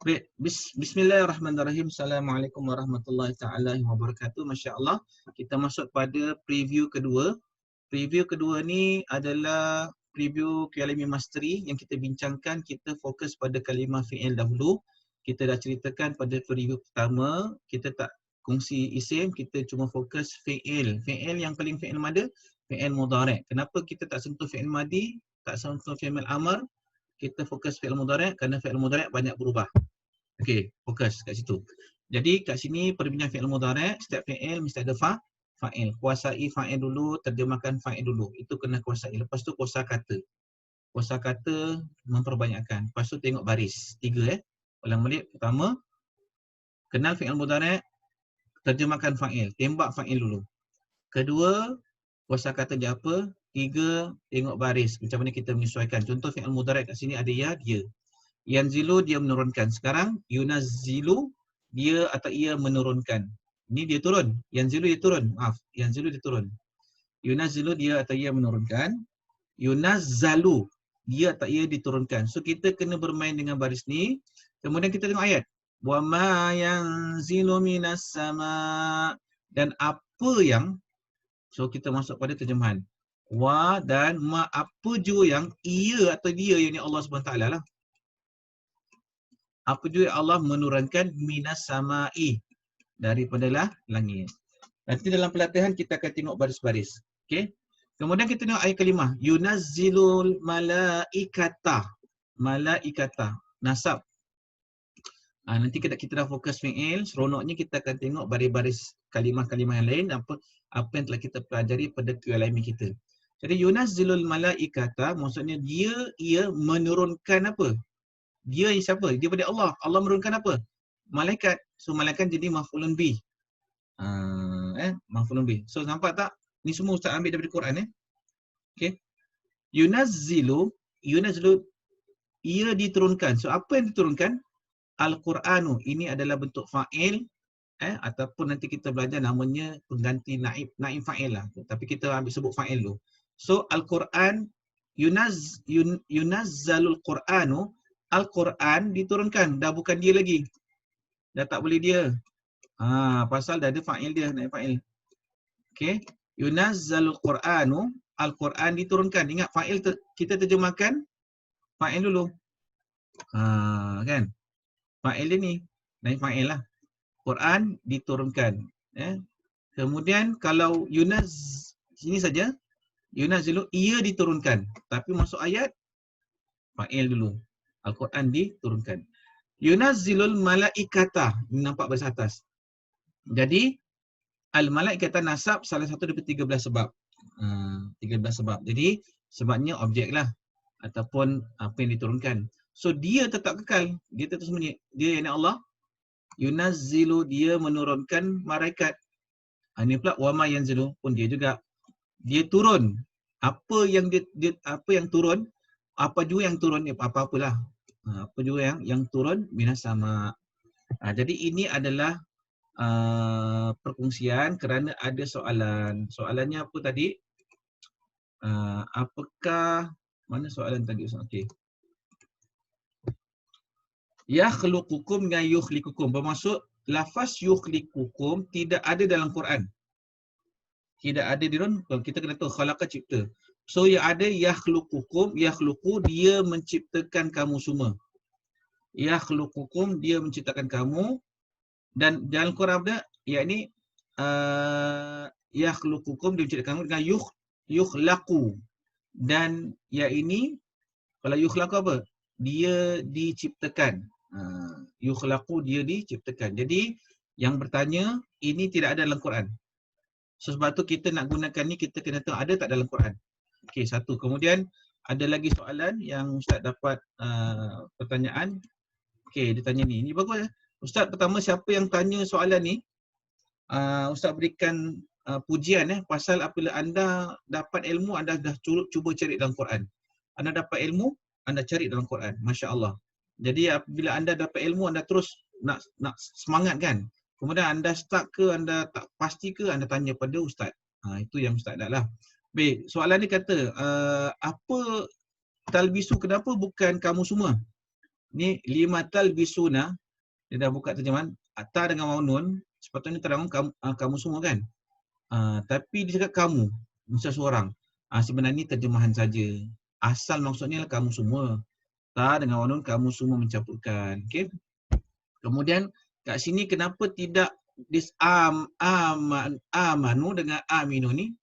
Baik, Bismillahirrahmanirrahim. Assalamualaikum warahmatullahi taala wabarakatuh. Masya-Allah, kita masuk pada preview kedua. Preview kedua ni adalah preview Kalimi Mastery yang kita bincangkan. Kita fokus pada kalimah fi'il dahulu. Kita dah ceritakan pada preview pertama, kita tak kongsi isim, kita cuma fokus fi'il. Fi'il yang paling fi'il mada, fi'il mudhari'. Kenapa kita tak sentuh fi'il madi, tak sentuh fi'il amr? Kita fokus fi'il mudhari' kerana fi'il mudhari' banyak berubah. Okey, fokus kat situ. Jadi kat sini perbincangan fi'il mudhari', setiap fi'il mesti ada fa'il. Kuasai fa'il dulu, terjemahkan fa'il dulu. Itu kena kuasai. Lepas tu kuasa kata. Kuasa kata memperbanyakkan. Lepas tu tengok baris. 3 Ulang balik. Pertama, kenal fi'il mudhari', terjemahkan fa'il. Tembak fa'il dulu. Kedua, kuasa kata dia apa? 3, tengok baris. Macam mana kita menyesuaikan. Contoh fi'il mudhari' kat sini ada ya, dia. Yanzilu dia menurunkan. Sekarang yunazzilu dia atau ia menurunkan. Ini dia turun. Yanzilu dia turun. Maaf, yanzilu dia turun. Yunazzilu dia atau ia menurunkan. Yunazzalu dia atau ia diturunkan. So kita kena bermain dengan baris ni. Kemudian kita tengok ayat. Wa ma yanzilu minas sama, dan apa yang, so kita masuk pada terjemahan. Wa dan ma, apa jua yang ia atau dia, yang Allah SWT lah. Apa juga Allah menurunkan minas sama'i, daripada langit. Nanti dalam pelatihan kita akan tengok baris-baris. Okey. Kemudian kita tengok ayat kalimah yunazzilul malaikata. Malaikata nasab. Nanti kita dah fokus fi'il, seronoknya kita akan tengok baris-baris kalimah-kalimah yang lain, apa yang telah kita pelajari pada kalimi kita. Jadi yunazzilul malaikata maksudnya ia menurunkan apa? Dia siapa? Dia pada Allah. Allah menurunkan apa? Malaikat. So malaikat jadi maf'ulun bih. Maf'ulun bih. So nampak tak? Ni semua ustaz ambil daripada Quran Okey. Yunazzilu ia diturunkan. So apa yang diturunkan? Al-Quranu. Ini adalah bentuk fa'il ataupun nanti kita belajar namanya pengganti naib fa'il lah. Tapi kita ambil sebut fa'il dulu. So Al-Quran yunazzalul Quranu, Al-Quran diturunkan, dah bukan dia lagi. Dah tak boleh dia. Pasal dah ada fa'il dia, naib fa'il. Okey. Yunazzalul Quranu, Al-Quran diturunkan. Ingat fa'il kita terjemahkan fa'il dulu. Kan? Fa'il dia ni, naib fa'il lah. Quran diturunkan. Kemudian kalau sini saja, yunazzilu ia diturunkan. Tapi masuk ayat fa'il dulu. Al-Quran diturunkan. Yunazzilul malaikata. Ini nampak baris atas. Jadi al-malaikata nasab salah satu daripada 13 sebab. 13 sebab. Jadi sebabnya objek lah ataupun apa yang diturunkan. So dia tetap kekal. Dia tetap sembunyi. Dia yang Allah yunazzilu dia menurunkan malaikat. Ini pula wama yanzilu pun dia juga. Dia turun. Apa yang apa yang turun? Apa juga yang turun ni apa-apalah. Apa juga yang turun minas sama. Jadi ini adalah perkongsian kerana ada soalan. Soalannya apa tadi? Apakah mana soalan tadi? Okey. Yakhluqukum dengan yukhlikukum. Bermaksud lafaz yukhlikukum tidak ada dalam Quran. Tidak ada di dalam, kita kena tahu khalaqa cipta. So yang ada yakhluqukum, yakhluqu dia menciptakan kamu semua. Yakhluqukum dia menciptakan kamu, dan dalam Quran ada yakni yakhluqukum dia menciptakan kamu dengan yukhlaqu. Dan ya ini kalau yukhlaqu apa? Dia diciptakan. Yukhlaqu dia diciptakan. Jadi yang bertanya ini tidak ada dalam Quran. So, sebab tu kita nak gunakan ni, kita kena tahu ada tak dalam Quran. Okey, satu. Kemudian ada lagi soalan yang Ustaz dapat pertanyaan. Okey, dia tanya ni. Ini bagus. Ustaz, pertama siapa yang tanya soalan ni, Ustaz berikan pujian pasal apabila anda dapat ilmu, anda dah cuba cari dalam Quran. Anda dapat ilmu, anda cari dalam Quran. Masya-Allah. Jadi apabila anda dapat ilmu, anda terus nak semangat kan. Kemudian anda stuck ke, anda tak pasti ke, anda tanya pada ustaz. Itu yang ustaz dah lah. Baik, soalan ni kata, apa talbisu, kenapa bukan kamu semua? Ni lima talbisuna, dia dah buka terjemahan. Ta dengan waw nun, sepatutnya terang kamu semua kan. Tapi dia cakap kamu, macam seorang. Sebenarnya ni terjemahan saja. Asal maksudnya kamu semua. Ta dengan waw nun, kamu semua mencampurkan. Okay. Kemudian kat sini kenapa tidak amanu dengan aminu ni?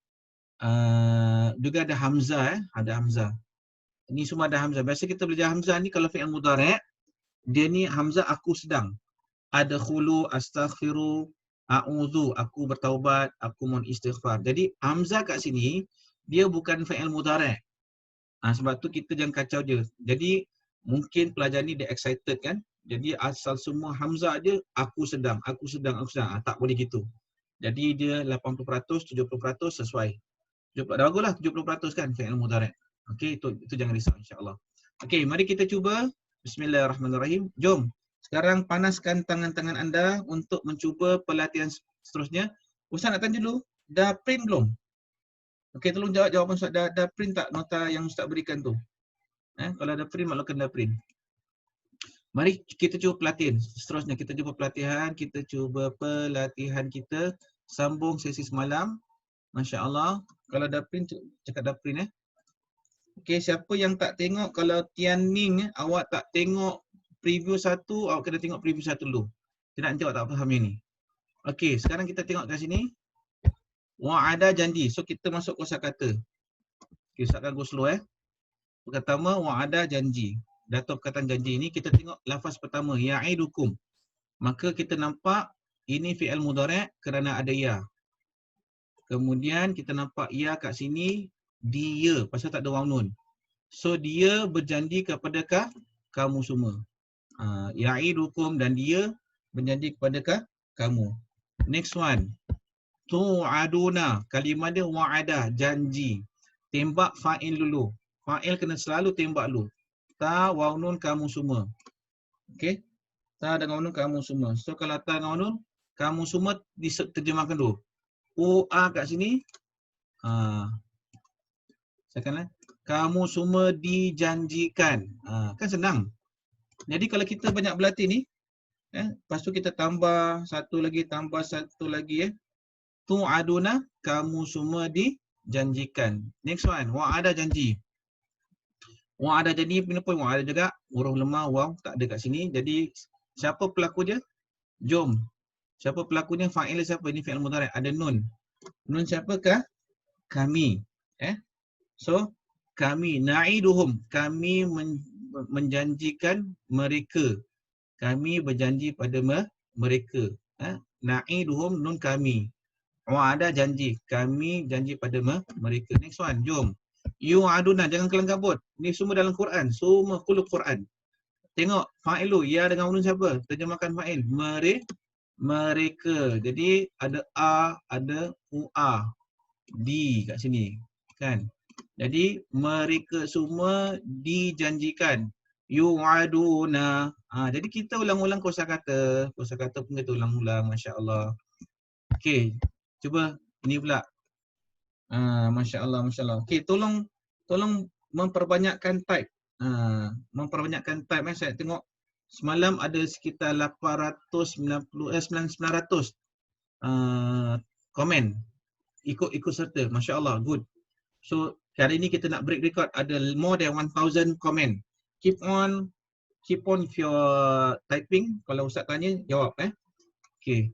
Juga ada hamzah, ada hamzah. Ini semua ada hamzah. Biasa kita belajar hamzah ni kalau fi'il mudhari', dia ni hamzah aku sedang. Adkhulu, astaghfiru, a'udzu, aku bertaubat, aku mohon istighfar. Jadi hamzah kat sini dia bukan fi'il mudhari'. Sebab tu kita jangan kacau dia. Jadi mungkin pelajar ni dia excited kan. Jadi asal semua hamzah je aku sedang, aku sedang, aku sedang. Tak boleh gitu. Jadi dia 80%, 70% sesuai. Dah baguslah 70% kan fi'il mudhari'. Okey, itu jangan risau insya-Allah. Okey, mari kita cuba. Bismillahirrahmanirrahim. Jom. Sekarang panaskan tangan-tangan anda untuk mencuba pelatihan seterusnya. Ustaz nak tanya dulu, dah print belum? Okey, tolong jawab jawapan Ustaz. Dah print tak nota yang Ustaz berikan tu? Kalau ada print, maklumkan dah print. Mari kita cuba pelatihan. Seterusnya kita cuba pelatihan. Kita cuba pelatihan kita. Sambung sesi semalam. Masya Allah. Kalau dah print, cakap dah print Okey, siapa yang tak tengok, kalau Tian Ning, awak tak tengok preview satu, awak kena tengok preview satu dulu. Tidak nanti awak tak faham yang ni. Okey, sekarang kita tengok kat sini. Wa'ada janji. So kita masuk kosakata. Okey, Ustaz akan go slow Pertama, wa'ada janji. Datuk perkataan janji ni kita tengok lafaz pertama, ya'idukum. Maka kita nampak ini fi'il mudhari' kerana ada ya. Kemudian kita nampak ya kat sini dia pasal tak ada waw nun. So dia berjanji kepada kamu semua. Ya'idukum dan dia berjanji kepada kamu. Next one. Tu'aduna. Kalimah dia wa'ada, janji. Tembak fa'il dulu. Fa'il kena selalu tembak dulu. Ta waw nun kamu semua. Okey. Ta dengan waw nun kamu semua. So kalau ta dengan waw nun kamu semua diterjemahkan dulu. A kat sini. Sekarang kamu semua dijanjikan. Kan senang. Jadi kalau kita banyak berlatih ni, lepas tu kita tambah satu lagi, Tu'aduna, kamu semua dijanjikan. Next one, wa'ada janji. Wa'ada janji, kenapa wa'ada juga? Huruf lemah, waw, tak ada kat sini. Jadi, siapa pelaku dia? Jom. Siapa pelakunya? Fa'il siapa? Ini fi'il mudhari'. Ada nun. Nun siapakah? Kami. So, kami. Na'iduhum. Kami menjanjikan mereka. Kami berjanji pada mereka. Na'iduhum, nun kami. Wa'ada janji. Kami janji pada mereka. Next one, jom. Yu'aduna, jangan kelang kabut. Ini semua dalam Quran. Semua kuluk Quran. Tengok fa'ilu, ya dengan nun siapa? Terjemahkan fa'il. Mereka. Jadi ada a, ada u'a. Di kat sini. Kan? Jadi mereka semua dijanjikan. Yu'aduna. Jadi kita ulang-ulang kosakata. Kosakata pun kita ulang-ulang. Masya Allah. Okey. Cuba ini pula. Masya Allah, Masya Allah. Okey, tolong memperbanyakkan type. Memperbanyakkan type. Saya tengok semalam ada sekitar 900 komen. Ikut serta. Masya Allah, good. So, hari ini kita nak break record. Ada more than 1,000 komen. Keep on with your typing. Kalau Ustaz tanya, jawab. Okey.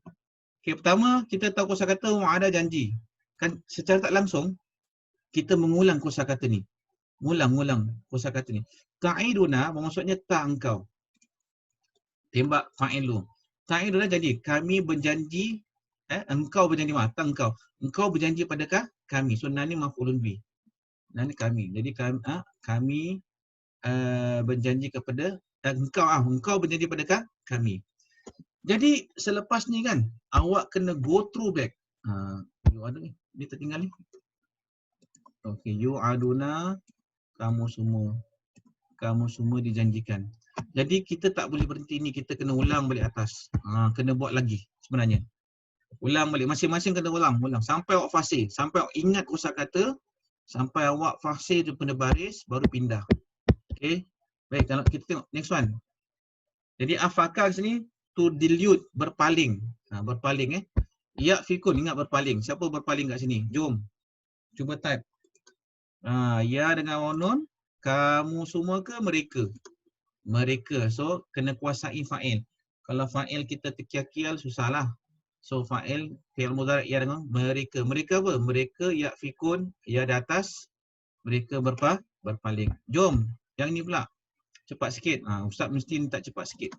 Okey, pertama, kita tahu kosakata wa'ada janji. Kan secara tak langsung, kita mengulang kosakata ni. Ngulang kosakata ni. Ta'iduna maksudnya tak engkau. Tembak fa'il lu. Ta'iduna jadi, kami berjanji, engkau berjanji, tak engkau. Engkau berjanji pada kami. So, nani maf'ulun bi. Nani kami. Jadi, kami berjanji kepada, engkau berjanji pada kami. Jadi, selepas ni kan, awak kena go through back. You ada ni. Dia tertinggal ni. Okey, yu'aduna, kamu semua dijanjikan. Jadi kita tak boleh berhenti ni, kita kena ulang balik atas. Kena buat lagi sebenarnya. Ulang balik, masing-masing kena ulang sampai awak fasih, sampai awak ingat kosakata, sampai awak fasih daripada baris baru pindah. Okey. Baik, kalau kita tengok next one. Jadi afaka sini to delude, berpaling. Berpaling Yafikun, ingat berpaling. Siapa berpaling kat sini? Jom. Cuba type. Ya dengan waw nun, kamu semua ke mereka? Mereka. So kena kuasai fa'il. Kalau fa'il kita terkial-kial susahlah. So fa'il fi'il mudhari' ya dengan mereka. Mereka apa? Mereka yafikun, ya di atas. Mereka berpaling. Jom. Yang ni pula. Cepat sikit. Ustaz mesti minta cepat sikit.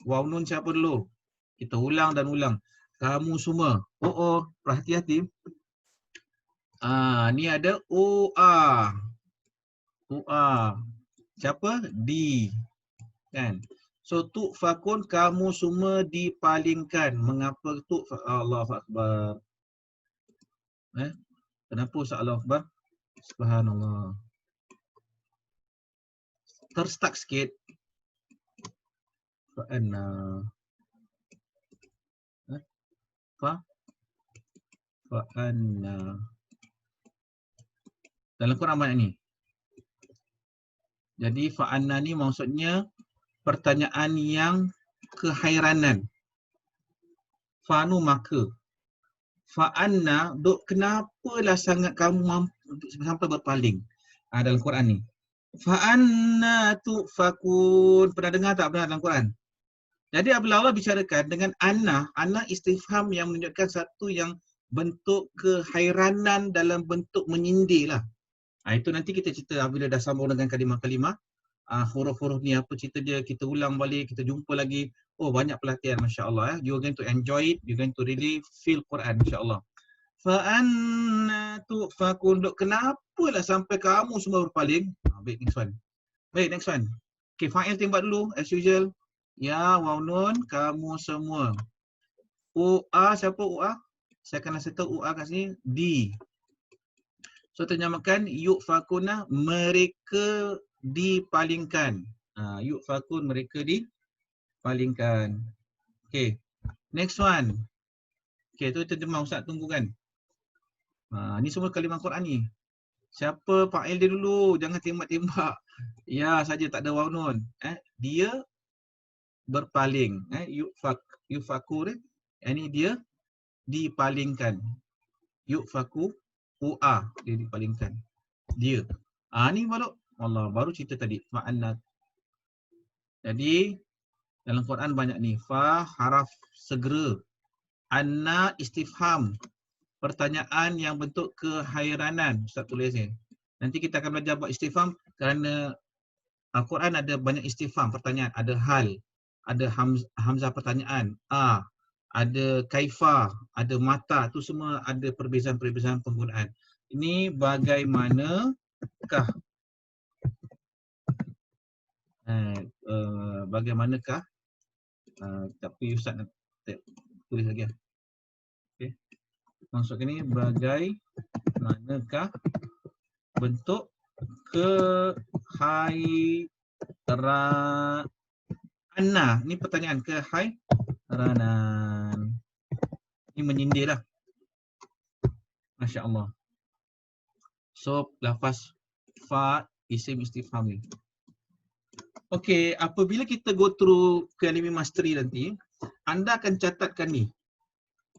Waw nun siapa dulu? Kita ulang dan ulang. Kamu semua. Perhati-hati. Ni ada OA. Siapa? Di. Kan? So tu'fakun, kamu semua dipalingkan. Mengapa Allahu Akbar? Kenapa Ustaz Allahu Akbar? Subhanallah. Terstuck sikit. Fa'anna. Fa'anna. Dalam Quran banyak ni. Jadi fa'anna ni maksudnya pertanyaan yang kehairanan. Fa'anu maka. Fa'anna, kenapalah sangat kamu sampai berpaling? Dalam Quran ni. Fa'anna tu'fakun. Pernah dengar tak dalam Quran? Jadi apabila Allah bicarakan dengan anna istifham yang menunjukkan satu yang bentuk kehairanan dalam bentuk menyindir lah. Itu nanti kita cerita bila dah sambung dengan kalimah-kalimah. Huruf-huruf ni apa cerita dia, kita ulang balik, kita jumpa lagi. Banyak pelatihan, Masya Allah. You're going to enjoy it, you're going to really feel Quran, Masya Allah. Fa'anna tu'fakun. Kenapalah sampai kamu semua berpaling? Baik, next one. Okay, fa'il tembak dulu, as usual. Ya, waw nun, kamu semua. Siapa UA? Saya akan rasa tahu UA kat sini. Di. So, terjemahkan, yu'fakuna, mereka dipalingkan. Yu'fakun, mereka dipalingkan. Okay, next one. Okay, tu terjemah Ustaz tunggu kan. Ni semua kalimah Quran ni. Siapa fa'il dia dulu? Jangan tembak-tembak. Ya saja, tak ada waw nun. Dia berpaling. Yufakur. Ini dia dipalingkan. Yufaku. Dia dipalingkan. Dia. Ni baru cerita tadi. Fa'annat. Jadi dalam Quran banyak ni. Fa haraf segera. Anna istifham. Pertanyaan yang bentuk kehairanan. Ustaz tulis ni. Nanti kita akan belajar buat istifham kerana Al-Quran ada banyak istifham, pertanyaan. Ada hal, ada hamzah pertanyaan, ada kaifa, ada mata. Itu semua ada perbezaan-perbezaan penggunaan. Ini bagaimanakah? Bagaimanakah? Tapi Ustaz nak tulis lagi. Okay. Maksud ini bagaimanakah bentuk kehairanan. Ni pertanyaan kehairanan. Ini menyindir lah. Masya Allah. So, lafaz fa isim istifham ni. Okey, apabila kita go through Kalimi Mastery nanti, anda akan catatkan ni.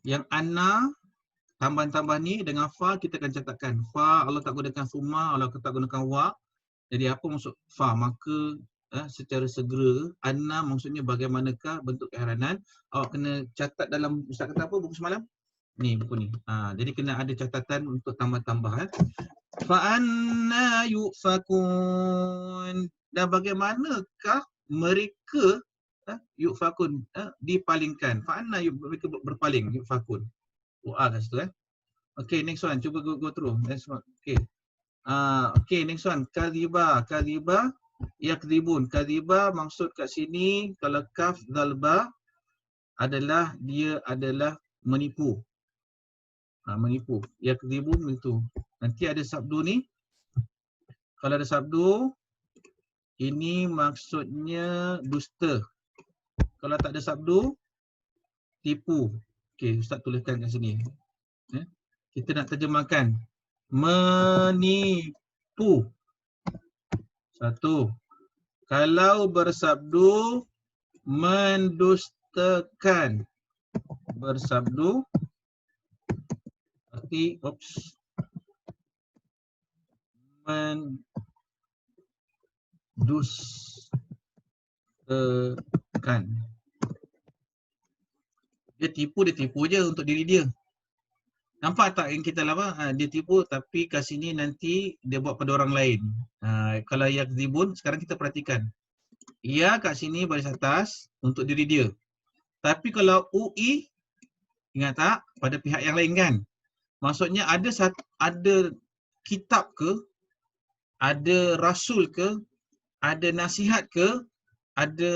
Yang anna tambah-tambah ni dengan fa kita akan catatkan. Fa Allah tak gunakan summa, Allah tak gunakan wa. Jadi apa maksud fa? Maka secara segera. Anna maksudnya bagaimanakah bentuk kehairanan. Awak kena catat dalam, Ustaz kata apa buku semalam? Ni buku ni. Jadi kena ada catatan untuk tambah-tambah. Fa anna yufakun. Dan bagaimanakah mereka yufakun dipalingkan. Fa anna mereka berpaling yufakun. Kat situ Okay, next one. Cuba go through. Next one. Okay, next one. Kadhiba yakdhibun. Kadhiba maksud kat sini kalau kaf dhalba adalah dia adalah menipu. Menipu. Yakdhibun itu. Nanti ada sabdu ni. Kalau ada sabdu, ini maksudnya dusta. Kalau tak ada sabdu, tipu. Okay, Ustaz tuliskan kat sini. Kita nak terjemahkan. Menipu. Satu. Kalau bersabdu mendustakan. Bersabdu berarti mendustakan. Dia tipu je untuk diri dia. Nampak tak yang kita lama? Dia tipu tapi kat sini nanti dia buat pada orang lain. Kalau yakzibun, sekarang kita perhatikan. Ia kat sini baris atas untuk diri dia. Tapi kalau UI, ingat tak? Pada pihak yang lain kan? Maksudnya ada kitab ke, ada rasul ke, ada nasihat ke, ada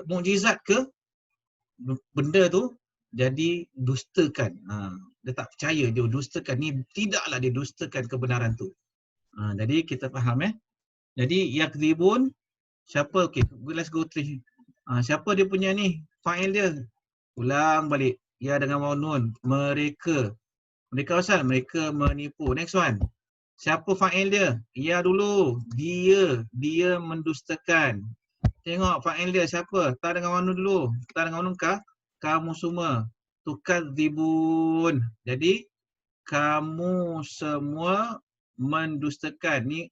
mukjizat ke, benda tu jadi dustakan. Dia tak percaya, dia dustakan. Ni tidaklah dia dustakan kebenaran tu. Jadi kita faham Jadi yakzibun, siapa? Okay, let's go through. Siapa dia punya ni? Fa'il dia. Ulang balik. Ya dengan waw nun. Mereka. Mereka asal? Mereka menipu. Next one. Siapa fa'il dia? Ya dulu. Dia mendustakan. Tengok fa'il dia siapa? Ta dengan waw nun dulu. Ta dengan waw nun kah? Kamu semua. Tukadzibun. Jadi kamu semua mendustakan. Ni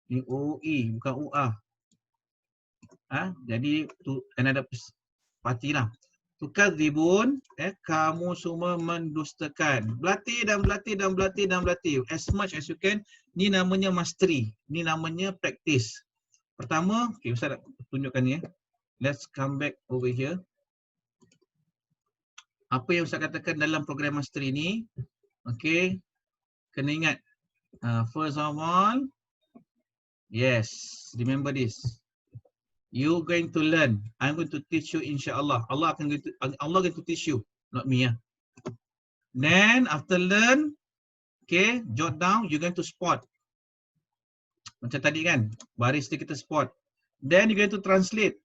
ni UI bukan UA. Jadi tu kan ada parti lah. Tukadzibun, kamu semua mendustakan. Berlatih dan berlatih dan berlatih dan berlatih as much as you can. Ni namanya mastery. Ni namanya practice. Pertama, okey Ustaz nak tunjukkan ni Let's come back over here. Apa yang Ustaz katakan dalam program mastery ni, okey, kena ingat. First of all, yes, remember this. You going to learn. I'm going to teach you insya-Allah. Allah going to teach you, not me Then after learn, okay, jot down, you're going to spot. Macam tadi kan, baris dia kita spot. Then you're going to translate.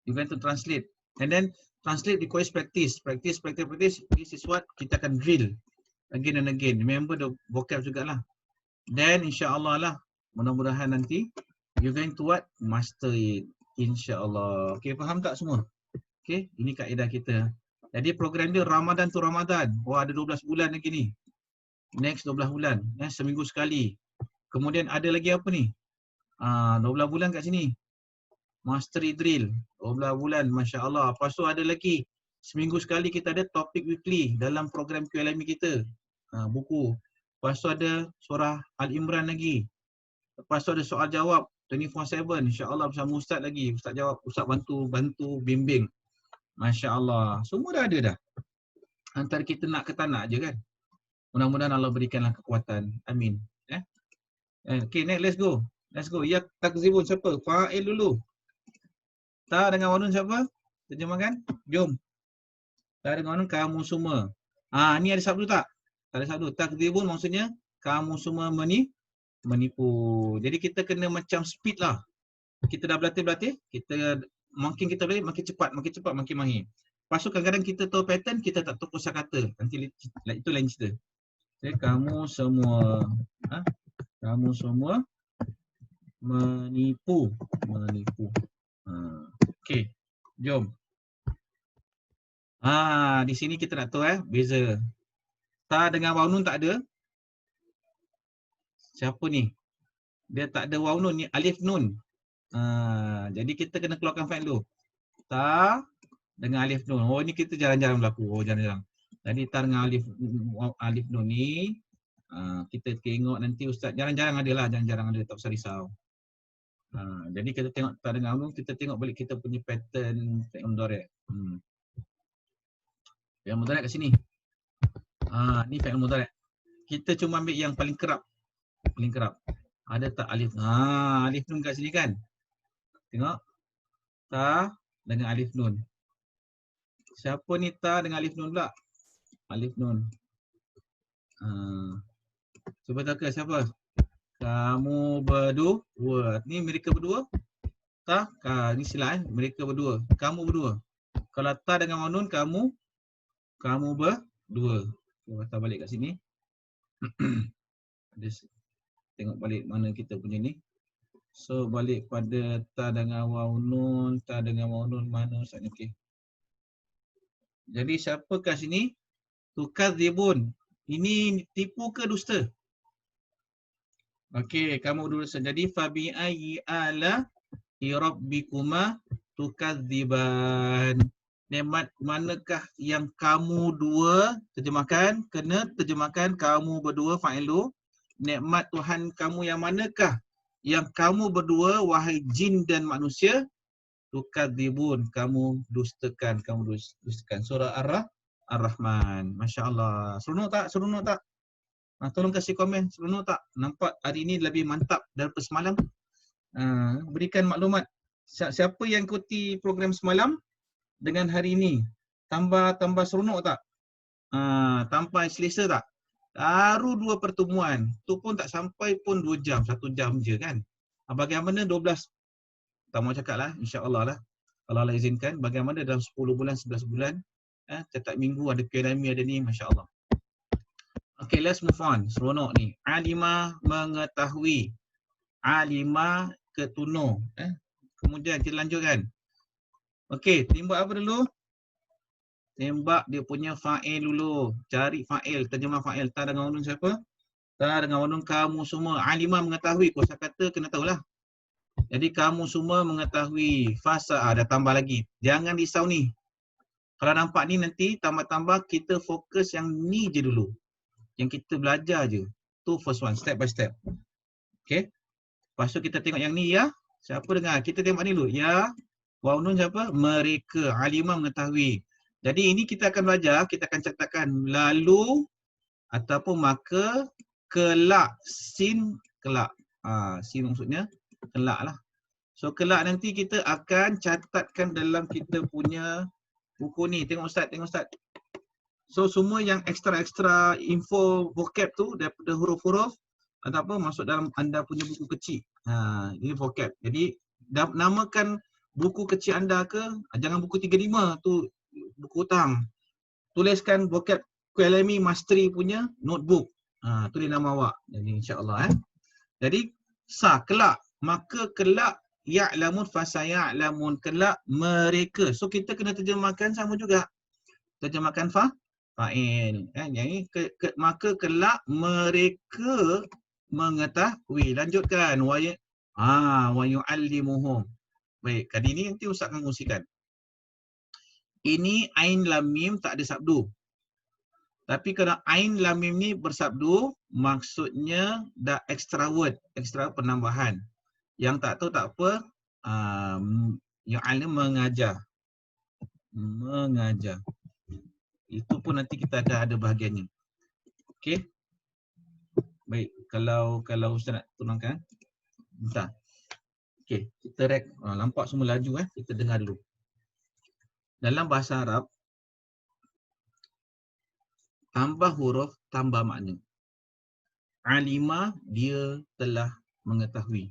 You're going to translate. And then translate requires practice. Practice. This is what kita akan drill again and again. Remember the vocab jugalah. Then insya-Allah lah, mudah-mudahan nanti you're going to what? Master it. InsyaAllah. Okay, faham tak semua? Okay, ini kaedah kita. Jadi program dia Ramadan tu Ramadan. Wah, ada 12 bulan lagi ni. Next 12 bulan. Seminggu sekali. Kemudian ada lagi apa ni? 12 bulan kat sini. Mastery drill. 12 bulan. Masya Allah. Lepas tu ada lagi. Seminggu sekali kita ada topik weekly dalam program QLMI kita. Buku. Lepas tu ada surah Al-Imran lagi. Lepas tu ada soal jawab 24/7. InsyaAllah bersama Ustaz lagi. Ustaz jawab, Ustaz bantu bimbing. Masya Allah. Semua dah ada dah. Antara kita nak ke tak nak je kan. Mudah-mudahan Allah berikanlah kekuatan. Amin. Okay, next, let's go. Let's go. Ya takzibun siapa? Fa'il dulu. Ta dengan wanun siapa? Terjemahkan. Jom. Ta dengan wanun kamu semua. Ni ada sabdu tak? Tak ada sabdu. Takzibun maksudnya kamu semua menipu. Jadi kita kena macam speed lah. Kita dah berlatih. Makin kita berlatih, makin cepat, makin mahir. Lepas tu kadang-kadang kita tahu pattern, kita tak tahu kosakata. Nanti itu lain cerita. Okay, kamu semua. Kamu semua menipu. Okey, jom. Di sini kita nak tahu beza. Ta dengan waw nun tak ada. Siapa ni? Dia tak ada waw nun, ni alif nun. Jadi kita kena keluarkan fa'il dulu. Ta dengan alif nun. Ni kita jarang-jarang berlaku. Jarang-jarang. Jadi ta dengan alif nun ni kita tengok nanti Ustaz jarang-jarang ada lah, jarang-jarang ada, tak usah risau. Jadi kita tengok ta dengan nun, kita tengok balik kita punya pattern fi'il mudhari'. Fi'il mudhari' kat sini. Ni fi'il mudhari'. Kita cuma ambil yang paling kerap. Ada tak alif? Alif nun kat sini kan? Tengok. Ta dengan alif nun. Siapa ni ta dengan alif nun pula? Alif nun. Cuba teka siapa? Kamu berdua. Ni mereka berdua. Ta, ni silap mereka berdua. Kamu berdua. Kalau ta dengan waw nun, kamu berdua. Kita balik kat sini. Tengok balik mana kita punya ni. So balik pada ta dengan waw nun, ta dengan waw nun mana Ustaz ni? Okey. Jadi siapa kat sini? Tukadzibun. Ini tipu ke dusta? Okey, kamu dusta. Jadi fabi ayyi ala rabbikuma tukadziban. Nikmat manakah yang kamu dua, terjemahkan, kena terjemahkan kamu berdua fa'ilu. Nikmat Tuhan kamu yang manakah yang kamu berdua wahai jin dan manusia tukadzibun, kamu dustakan, Surah Ar-Rahman. Masya-Allah. Seronok tak? Seronok tak? Tolong kasih komen, seronok tak? Nampak hari ini lebih mantap daripada semalam? Berikan maklumat. Siapa yang ikuti program semalam dengan hari ini tambah seronok tak? Tambah selesa tak? Baru 2 pertemuan, tu pun tak sampai pun 2 jam, 1 jam je kan. Bagaimana 12, tak mau cakap lah, insya-Allah lah. Kalau Allah izinkan, bagaimana dalam 10 bulan, 11 bulan, setiap minggu ada QLMI, ada ni, masya-Allah. Okay, let's move on. Seronok ni. Alimah mengetahui. Alimah ketuno. Kemudian kita lanjutkan. Okay, tembak apa dulu? Tembak dia punya fa'il dulu. Cari fa'il, terjemah fa'il. Ta dengan unun siapa? Ta dengan unun kamu semua. Alimah mengetahui. Kosa kata kena tahulah. Jadi kamu semua mengetahui. Fasa, dah tambah lagi. Jangan risau ni. Kalau nampak ni nanti tambah-tambah kita fokus yang ni je dulu. Yang kita belajar je. Tu first one, step by step. Okay. Lepas tu kita tengok yang ni ya. Siapa dengar? Kita tengok ni dulu. Ya. Waw nun siapa? Mereka. Alimah mengetahui. Jadi ini kita akan belajar, kita akan catatkan lalu ataupun maka, kelak, sin, kelak. Sin maksudnya kelak lah. So kelak nanti kita akan catatkan dalam kita punya buku ni. Tengok Ustaz, tengok Ustaz. So semua yang ekstra info vocab tu daripada huruf-huruf ataupun masuk dalam anda punya buku kecil. Ini vocab. Jadi namakan buku kecil anda ke, jangan buku 35 tu buku hutang. Tuliskan vocab QLMI Mastery punya notebook. Tulis nama awak. Jadi insya-Allah Jadi kelak, maka kelak ya'lamun fasaya'lamun, kelak mereka. So kita kena terjemahkan sama juga. Terjemahkan fa'il. Jadi maka kelak mereka mengetahui. Lanjutkan wa yu'allimuhum. Baik, kali ini nanti Ustaz akan kongsikan. Ini ain lam mim tak ada sabdu. Tapi kalau ain lam mim ni bersabdu, maksudnya dah extra word, extra penambahan. Yang tak tahu tak apa, yang alim mengajar. Mengajar. Itu pun nanti kita akan ada bahagiannya. Okey. Baik, kalau Ustaz nak tolongkan. Bentar. Okey, kita nampak semua laju kita dengar dulu. Dalam bahasa Arab, tambah huruf, tambah makna. Alimah, dia telah mengetahui.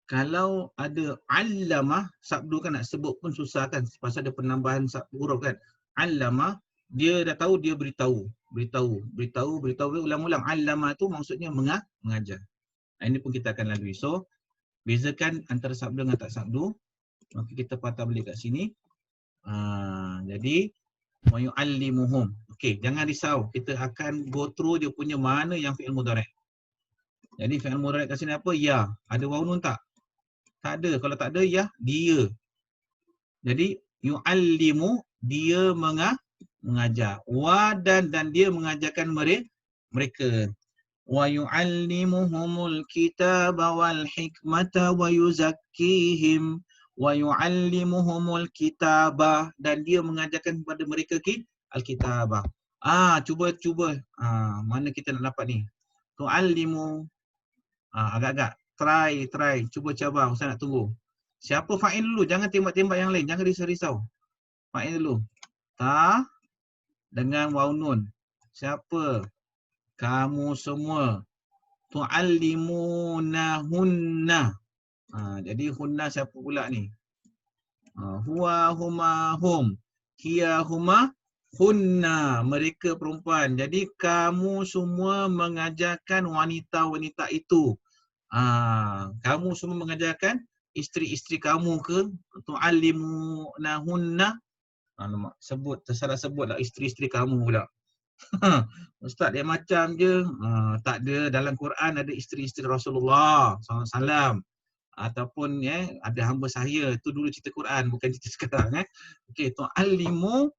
Kalau ada allamah, sabdu kan nak sebut pun susah kan, pasal ada penambahan huruf kan. Allamah, dia dah tahu, dia beritahu. Beritahu, ulang-ulang. Allamah tu maksudnya mengajar. Ini pun kita akan lalui. So, bezakan antara sabdu dengan tak sabdu. Maka kita patah balik kat sini. Jadi wa yu'allimuhum. Okey, jangan risau. Kita akan go through dia punya mana yang fi'il mudhari'. Jadi fi'il mudhari' kat sini apa? Ya. Ada waw nun tak? Tak ada. Kalau tak ada ya, dia. Jadi yu'allimu, dia mengajar. Wa dan dia mengajarkan mereka. Wa yu'allimuhumul kitaba wal hikmata wa yuzakkihim. Wa yu'allimuhumul kitabah, dan dia mengajarkan kepada mereka al-kitabah. Cuba. Mana kita nak dapat ni? Tu'allimu. Agak-agak. Try. Cuba cabar. Ustaz nak tunggu. Siapa fa'il dulu? Jangan tembak-tembak yang lain. Jangan risau-risau. Fa'il dulu. Ta dengan waw nun. Siapa? Kamu semua. Tu'allimunahunna. Jadi hunna siapa pula ni? Huwa, huma, hum. Hiya, huma, hunna, mereka perempuan. Jadi kamu semua mengajarkan wanita-wanita itu. Kamu semua mengajarkan isteri-isteri kamu ke tu'allimunahunna. Alamak, tersalah sebutlah isteri-isteri kamu pula. Ustaz dia macam je. Tak ada, dalam Quran ada isteri-isteri Rasulullah SAW. Ataupun ada hamba saya. Itu dulu cerita Quran, bukan cerita sekarang. Okey, tu'allimu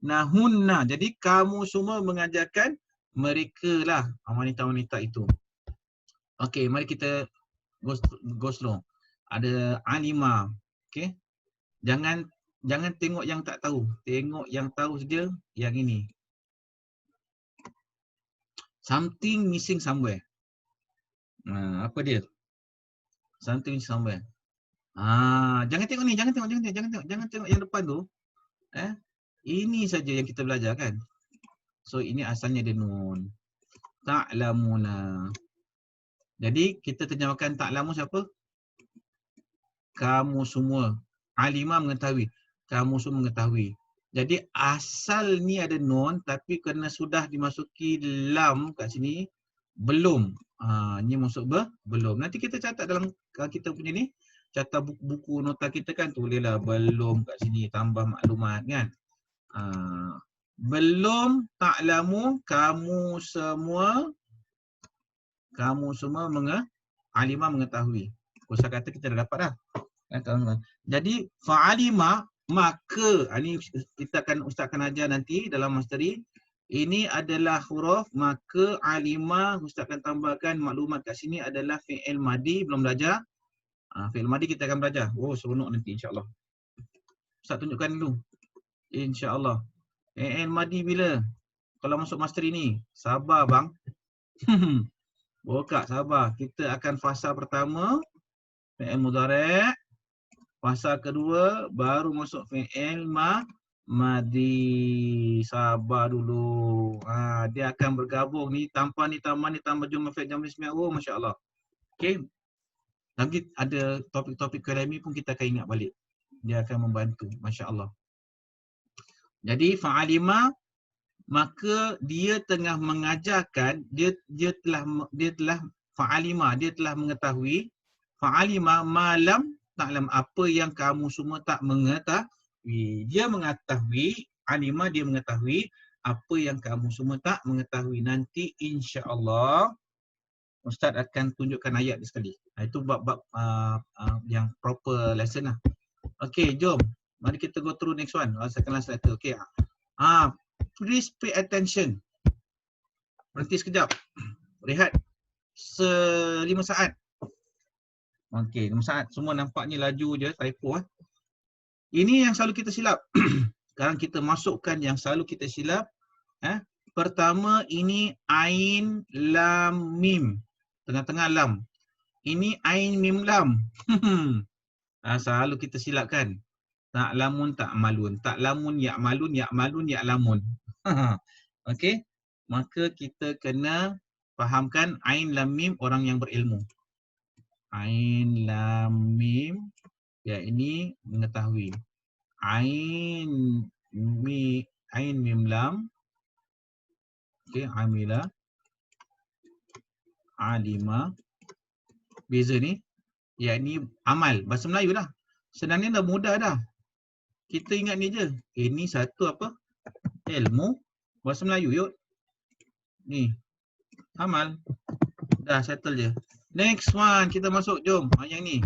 nahunna. Jadi kamu semua mengajarkan mereka lah, wanita-wanita itu. Okey, mari kita go slow. Ada alima. Okey. Jangan tengok yang tak tahu. Tengok yang tahu saja, yang ini. Something missing somewhere. Apa dia? Something missing somewhere. Jangan tengok ni, jangan tengok yang depan tu. Ini saja yang kita belajar kan. So ini asalnya dia nun. Ta'lamuna. Jadi kita terjemahkan ta'lamu siapa? Kamu semua. Alima mengetahui. Kamu semua mengetahui. Jadi asal ni ada nun, tapi kerana sudah dimasuki lam kat sini, belum. Ni masuk belum. Nanti kita catat dalam kita punya ni, catat buku nota kita kan, tulislah belum kat sini, tambah maklumat kan. Belum ta'lamu, kamu semua alima mengetahui. Kosakata kita dah dapat dah. Jadi fa'alima, maka, ini Ustaz akan ajar nanti dalam masteri. Ini adalah huruf, maka alima, Ustaz akan tambahkan maklumat kat sini adalah fi'il madi, belum belajar. Fi'il madi kita akan belajar. Seronok nanti insya-Allah. Ustaz tunjukkan dulu. Insya-Allah. Fi'il madi bila? Kalau masuk masteri ni, sabar bang. Kak, sabar. Kita akan fasa pertama fi'il mudhari'. Fasa kedua baru masuk fi'il madi. Sabar dulu. Dia akan bergabung ni tanpa ni tambah ni tambah jumlah fi'il jam ismi. Masya-Allah. Okey. Lagi ada topik-topik kalami pun kita akan ingat balik. Dia akan membantu. Masya-Allah. Jadi fa'alima, maka dia tengah mengajarkan, dia telah fa'alima, dia telah mengetahui. Fa'alima malam ta'lam, apa yang kamu semua tak mengetahui. Dia mengetahui, alima dia mengetahui apa yang kamu semua tak mengetahui. Nanti insya-Allah Ustaz akan tunjukkan ayat dia sekali. Itu bab-bab yang proper lesson lah. Okey, jom. Mari kita go through next one. Second last letter. Okey. Please pay attention. Berhenti sekejap. Rehat 5 saat. Okey, 5 saat. Semua nampaknya laju je, typo. Ini yang selalu kita silap. Sekarang kita masukkan yang selalu kita silap. Pertama ini ain lam mim. Tengah-tengah lam. Ini ain mim lam. Selalu kita silapkan. Ta'lamun ta'malun. Ta'lamun ya'malun, ya'malun ya'lamun. Okey. Maka kita kena fahamkan ain lam mim orang yang berilmu. Ain lam mim, ya ini mengetahui. Ain mim lam. Okey, amila, alima. Beza ni, ya ini amal. Bahasa Melayu dah. Sebenarnya dah mudah dah. Kita ingat ni je. Ini satu apa? Ilmu. Bahasa Melayu yuk. Ni. Amal. Dah settle je. Next one. Kita masuk. Jom. Yang ni.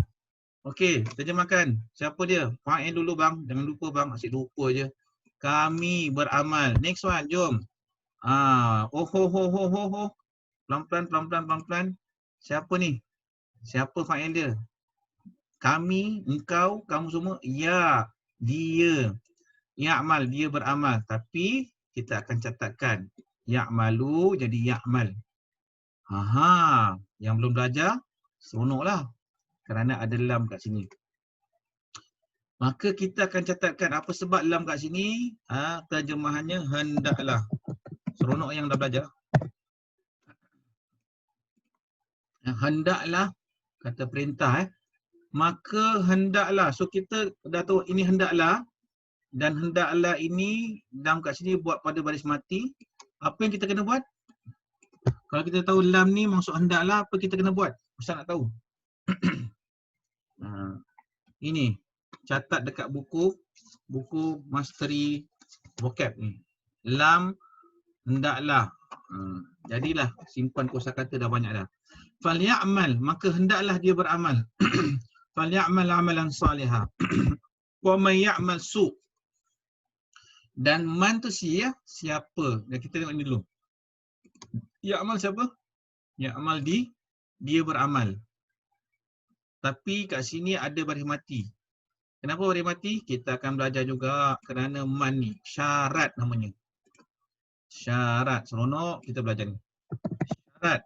Okey. Terjemahkan. Siapa dia? Fa'il dulu bang. Jangan lupa bang. Asyik lupa je. Kami beramal. Next one. Jom. Pelan-pelan. Siapa ni? Siapa fa'il dia? Kami, engkau, kamu semua. Ya. Dia. Ya'mal, dia beramal. Tapi kita akan catatkan. Ya'malu jadi ya'mal. Yang belum belajar, seronoklah. Kerana ada lam kat sini. Maka kita akan catatkan apa sebab lam kat sini. Terjemahannya hendaklah. Seronok yang dah belajar. Hendaklah, kata perintah. Maka hendaklah. So kita dah tahu ini hendaklah. Dan hendaklah ini lam kat sini buat pada baris mati. Apa yang kita kena buat? Kalau kita tahu lam ni maksud hendaklah, apa kita kena buat? Ustaz nak tahu. Ini catat dekat buku Mastery Vocab ni. Lam hendaklah. Jadilah simpan kosakata dah banyak dah. Falyamal, maka hendaklah dia beramal. Falyamal amalan salihah. Wa may ya'mal su'. Dan man tu siapa? Dan kita tengok ni dulu. Ya'mal siapa? Ya'mal dia beramal. Tapi kat sini ada baris mati. Kenapa baris mati? Kita akan belajar juga kerana man ni syarat namanya. Syarat. Seronok kita belajar ni. Syarat.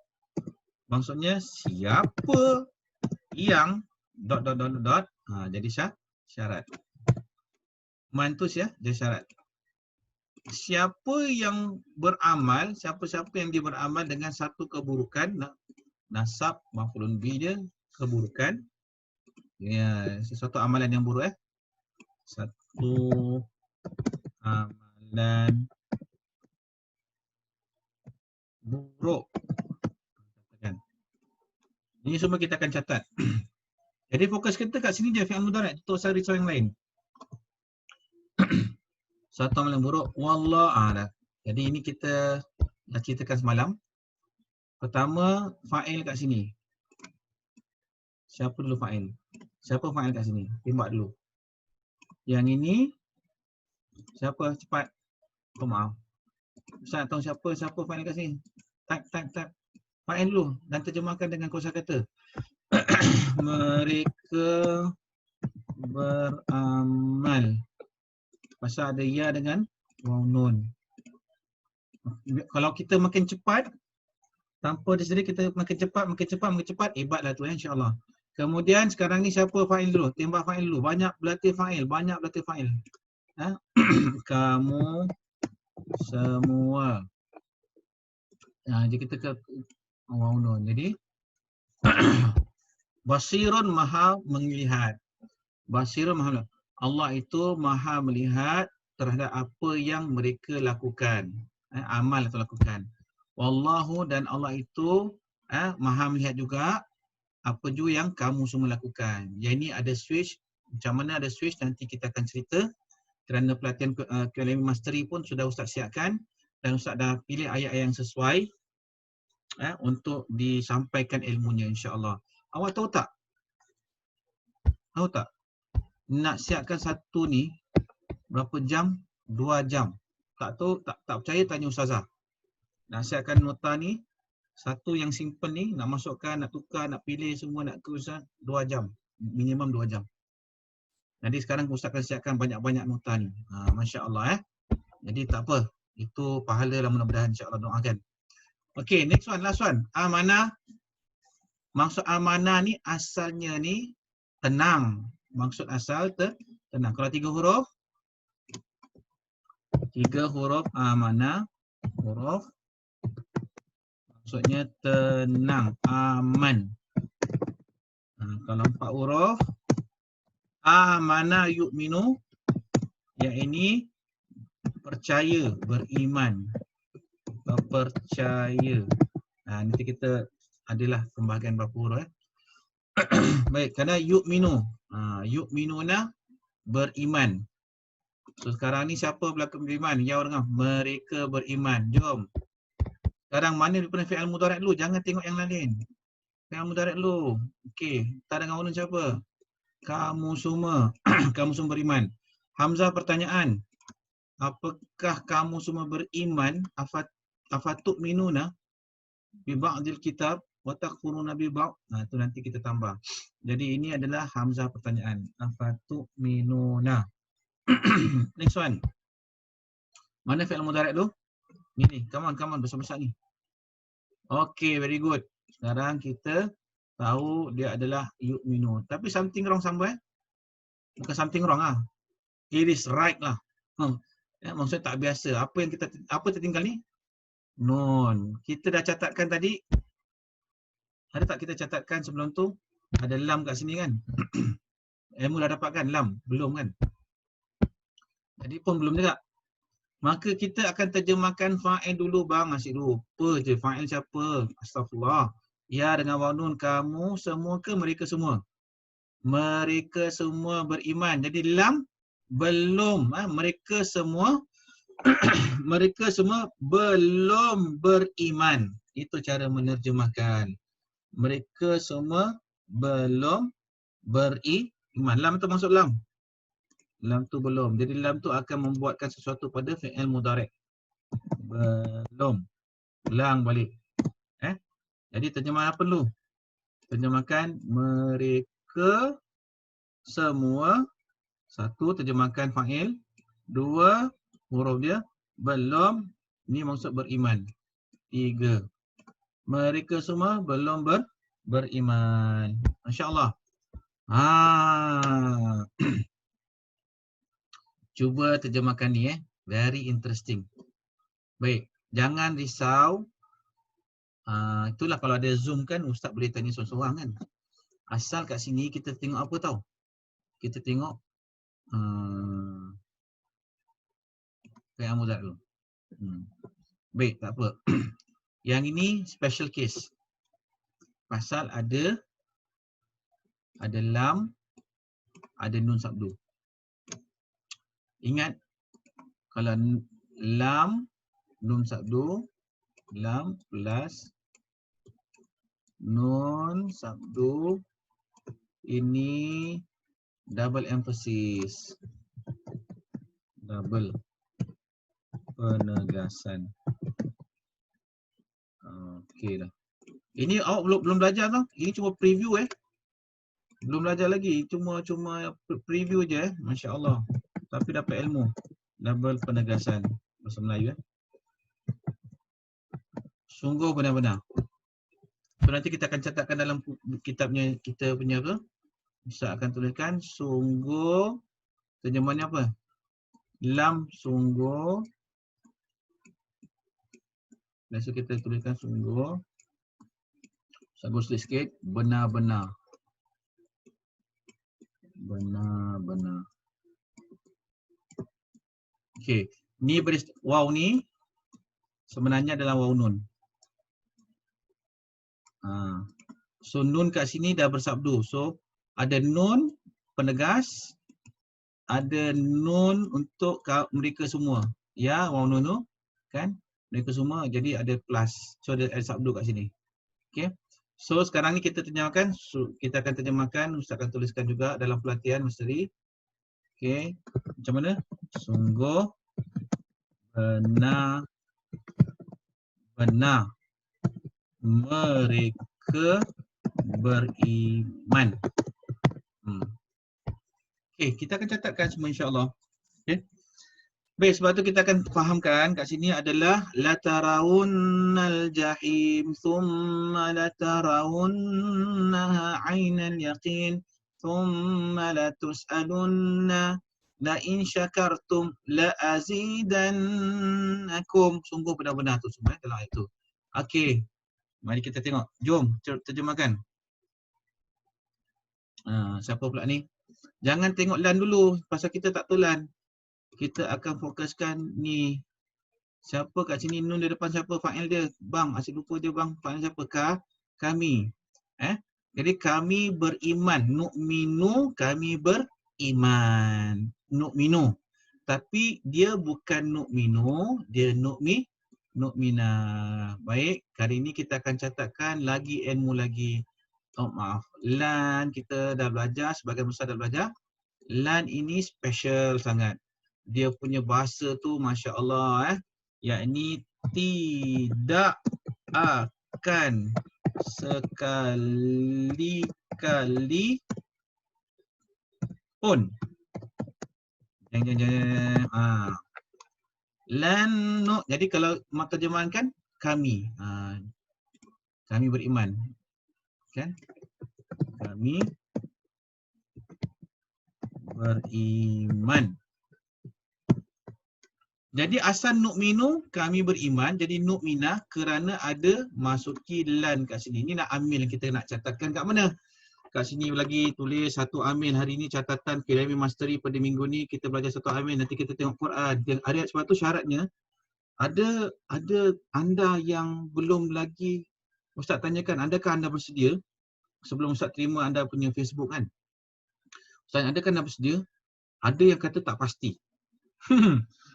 Maksudnya siapa yang ... jadi syarat. Man tu dia syarat. Siapa yang beramal, siapa-siapa yang dia beramal dengan satu keburukan, nasab maf'ulun bi dia keburukan. Ya, sesuatu amalan yang buruk Satu amalan buruk. Ini semua kita akan catat. Jadi fokus kita kat sini je fi'il mudhari', tutup saya risau yang lain. Satu amalan buruk, wallah a'lam. Jadi ini kita dah ceritakan semalam. Pertama, fa'il kat sini. Siapa dulu fa'il? Siapa fa'il kat sini? Tembak dulu. Yang ini siapa? Cepat. Oh maaf. Ustaz nak tahu siapa fa'il kat sini? Type. Fa'il dulu dan terjemahkan dengan kosakata. Mereka beramal. Pasal ada ya dengan waw nun. Kalau kita makin cepat tanpa disedari, kita makin cepat, hebatlah tu insya-Allah. Kemudian sekarang ni siapa fa'il dulu? Tembak fa'il dulu. Banyak berlatih fa'il. Kamu semua. Jadi kita ke waw nun. Jadi basirun maha melihat. Basirun maha melihat. Allah itu maha melihat terhadap apa yang mereka lakukan. Amal atau lakukan. Wallahu, dan Allah itu maha melihat juga apa juga yang kamu semua lakukan. Yang ini ada switch. Macam mana ada switch nanti kita akan cerita. Kerana pelatihan QLM Mastery pun sudah Ustaz siapkan. Dan Ustaz dah pilih ayat-ayat yang sesuai untuk disampaikan ilmunya insya-Allah. Awak tahu tak? Nak siapkan satu ni berapa jam? 2 jam. Tak tahu, tak percaya tanya Ustazah. Nak siapkan nota ni, satu yang simple ni, nak masukkan, nak tukar, nak pilih semua, nak Ustaz, 2 jam. Minimum 2 jam. Jadi sekarang Ustaz akan siapkan banyak-banyak nota ni. Masya Allah Jadi tak apa. Itu pahala lah mudah-mudahan insya-Allah, doakan. Okay, next one, last one. Amanah. Maksud amanah ni asalnya ni tenang. Maksud asal tenang. Kalau 3 huruf. 3 huruf amanah. Huruf. Maksudnya tenang. Aman. Kalau 4 huruf. Amanah yu'minu. Yang ini percaya, beriman. Percaya. Nanti kita adalah pembahagian berapa huruf Baik, kerana yu'minu. Yu'minuna beriman. So sekarang ni siapa berlaku beriman? Ya orang mereka beriman. Jom. Sekarang mana daripada fi'il mudhari' dulu? Jangan tengok yang lain. Fi'il mudhari' dulu. Okey, tak dengan warna siapa? Kamu semua. Kamu semua beriman. Hamzah pertanyaan. Apakah kamu semua beriman? Afatut minuna bi ba'dil kitab wa takfuruna bi ba'd. Itu nanti kita tambah. Jadi ini adalah hamzah pertanyaan. Afatut minuna. Next one. Mana fi'il mudhari' tu? Ni. Come on besar-besar ni. Okay, very good. Sekarang kita tahu dia adalah yu'minu. Tapi something wrong somewhere. Bukan something wrong It is right lah. Maksudnya tak biasa. Apa tertinggal ni? Nun. Kita dah catatkan tadi. Ada tak kita catatkan sebelum tu? Ada lam kat sini kan? Ilmu dah dapat kan lam? Belum kan? Jadi pun belum juga. Maka kita akan terjemahkan fa'il dulu bang. Asyik lupa je fa'il siapa. Astagfirullah. Ya dengan waw nun, kamu semua ke mereka semua? Mereka semua beriman. Jadi lam belum. Mereka semua mereka semua belum beriman. Itu cara menerjemahkan. Mereka semua belum beriman. Lam tu masuk lam. Lam tu belum. Jadi lam tu akan membuatkan sesuatu pada fi'il mudhari'. Belum. Ulang balik. Jadi terjemahan apa dulu? Terjemahkan mereka semua. Satu, terjemahkan fa'il. Dua, huruf dia belum. Ini maksud beriman. Tiga, mereka semua belum beriman. Masya Allah. Cuba terjemahkan ni very interesting. Baik, jangan risau. Itulah kalau ada Zoom kan ustaz boleh tanya seorang-seorang kan. Asal kat sini kita tengok apa tahu? Kita tengok fi'il mudhari' dulu. Baik, tak apa. Yang ini special case. Pasal ada lam, ada nun sabdu. Ingat, kalau lam, nun sabdu, lam plus nun sabdu, ini double emphasis. Double penegasan. Okey dah. Ini awak belum belajar tau. Ini cuma preview Belum belajar lagi. Cuma preview je Masya Allah. Tapi dapat ilmu. Double penegasan. Bahasa Melayu Sungguh benar-benar. So nanti kita akan catatkan dalam kitabnya kita punya apa? Ustaz akan tuliskan sungguh. Terjemahannya apa? Lam sungguh. Biasa kita tuliskan sungguh. Bagus sikit. Benar-benar. Benar-benar. Okey. Ni waw ni sebenarnya adalah waw nun. So nun kat sini dah bersabdu. So ada nun penegas, ada nun untuk mereka semua. Ya, waw nun tu kan? Mereka semua jadi ada plus. So ada sabdu kat sini. Okey. So sekarang ni kita terjemahkan, kita akan terjemahkan, ustaz akan tuliskan juga dalam pelatihan misteri. Okey. Macam mana? Sungguh benar mereka beriman. Okey, kita akan catatkan semua insya-Allah. Okey. Baik, sebab tu kita akan fahamkan kat sini adalah la tarawunnal jahim thumma la tarawunnaha 'ainal yaqin thumma la tus'alunna la in syakartum la azidannakum. Sungguh benar-benar tu semua dalam ayat tu. Okey. Mari kita tengok. Jom terjemahkan. Siapa pula ni? Jangan tengok lan dulu pasal kita tak tahu lan. Kita akan fokuskan ni. Siapa kat sini nun di depan siapa fa'il dia? Bang, asyik lupa je bang. Fa'il siapa? Kami. Jadi kami beriman. Nu'minu, kami beriman. Nu'minu. Tapi dia bukan nu'minu, dia nu'mina. Baik, kali ini kita akan catatkan lagi ilmu lagi. Oh maaf, lan kita dah belajar, sebagian besar dah belajar. Lan ini special sangat. Dia punya bahasa tu Masya Allah yakni tidak akan sekali-kali pun. Lan no. Jadi kalau terjemahan kami. Kami beriman. Kan? Kami beriman. Jadi asal nu'minu, kami beriman. Jadi nu'minah kerana ada masuki lan kat sini. Ini nak ambil kita nak catatkan kat mana? kat sini lagi tulis satu amin. Hari ni catatan KLM Mastery pada minggu ni kita belajar satu amin. Nanti kita tengok Quran. Ada sebab tu syaratnya ada anda yang belum lagi Ustaz tanyakan, adakah anda bersedia sebelum Ustaz terima anda punya Facebook kan? Ustaz, adakah anda bersedia? Ada yang kata tak pasti.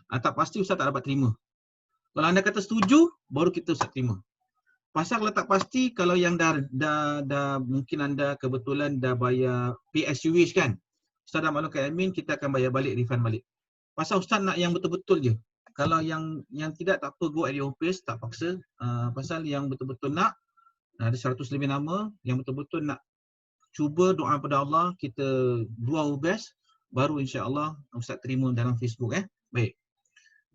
Tak pasti Ustaz tak dapat terima. Kalau anda kata setuju, baru kita Ustaz terima. Pasal kalau tak pasti, kalau yang dah mungkin anda kebetulan dah bayar PSUH kan, Ustaz dah maklumkan admin, kita akan bayar balik, refund balik. Pasal Ustaz nak yang betul-betul je. Kalau yang tidak, tak apa, go at your pace, tak paksa. Pasal yang betul-betul nak, ada 100 lebih nama, yang betul-betul nak cuba doa pada Allah, kita do our best, baru insya-Allah Ustaz terima dalam Facebook. Baik.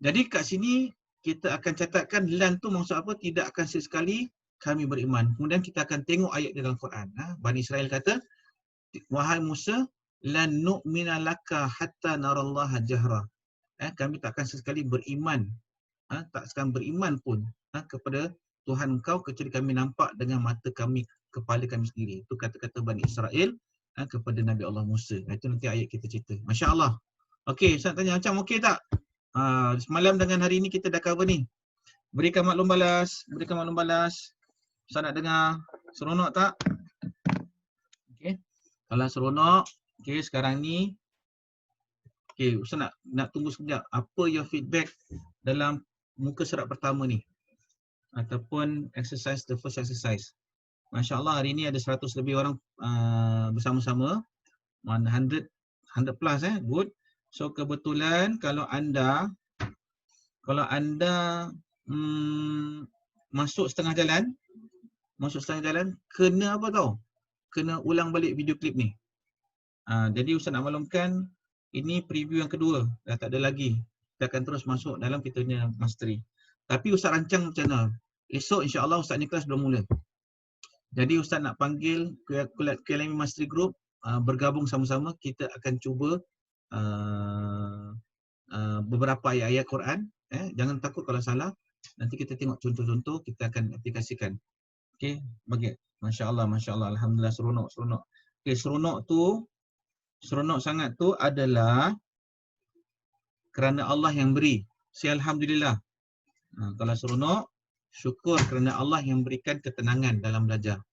Jadi kat sini kita akan catatkan lan tu maksud apa? Tidak akan sesekali kami beriman. Kemudian kita akan tengok ayat di dalam Quran. Bani Israel kata, wahai Musa, lan nu'mina laka hatta narallaha jahra. Kami tak akan sesekali beriman. Tak akan beriman pun kepada Tuhan engkau kecuali kami nampak dengan mata kami, kepala kami sendiri. Itu kata-kata Bani Israel kepada Nabi Allah Musa. Itu nanti ayat kita cerita. Masya Allah. Okey, Ustaz tanya macam okey tak? Semalam dengan hari ini kita dah cover ni. Berikan maklum balas. Ustaz nak dengar. Seronok tak? Okey. Kalau seronok, okey sekarang ni okey, Ustaz nak tunggu sekejap. Apa your feedback dalam muka surat pertama ni? Ataupun exercise, the first exercise. Masya Allah hari ni ada 100 lebih orang bersama-sama. 100 plus good. So kebetulan kalau anda masuk setengah jalan, kena apa tau? Kena ulang balik video klip ni. Jadi Ustaz nak maklumkan ini preview yang kedua, dah tak ada lagi. Kita akan terus masuk dalam kita punya mastery. Tapi Ustaz rancang macam mana? Esok insya-Allah Ustaz ni kelas belum mula. Jadi Ustaz nak panggil KLM Mastery Group bergabung sama-sama. Kita akan cuba beberapa ayat-ayat Quran. Jangan takut kalau salah. Nanti kita tengok contoh-contoh, kita akan aplikasikan. Okey, bagi. Masya-Allah, masya-Allah. Alhamdulillah seronok. Okey, seronok sangat tu adalah kerana Allah yang beri. Alhamdulillah. Kalau seronok, syukur kerana Allah yang berikan ketenangan dalam belajar.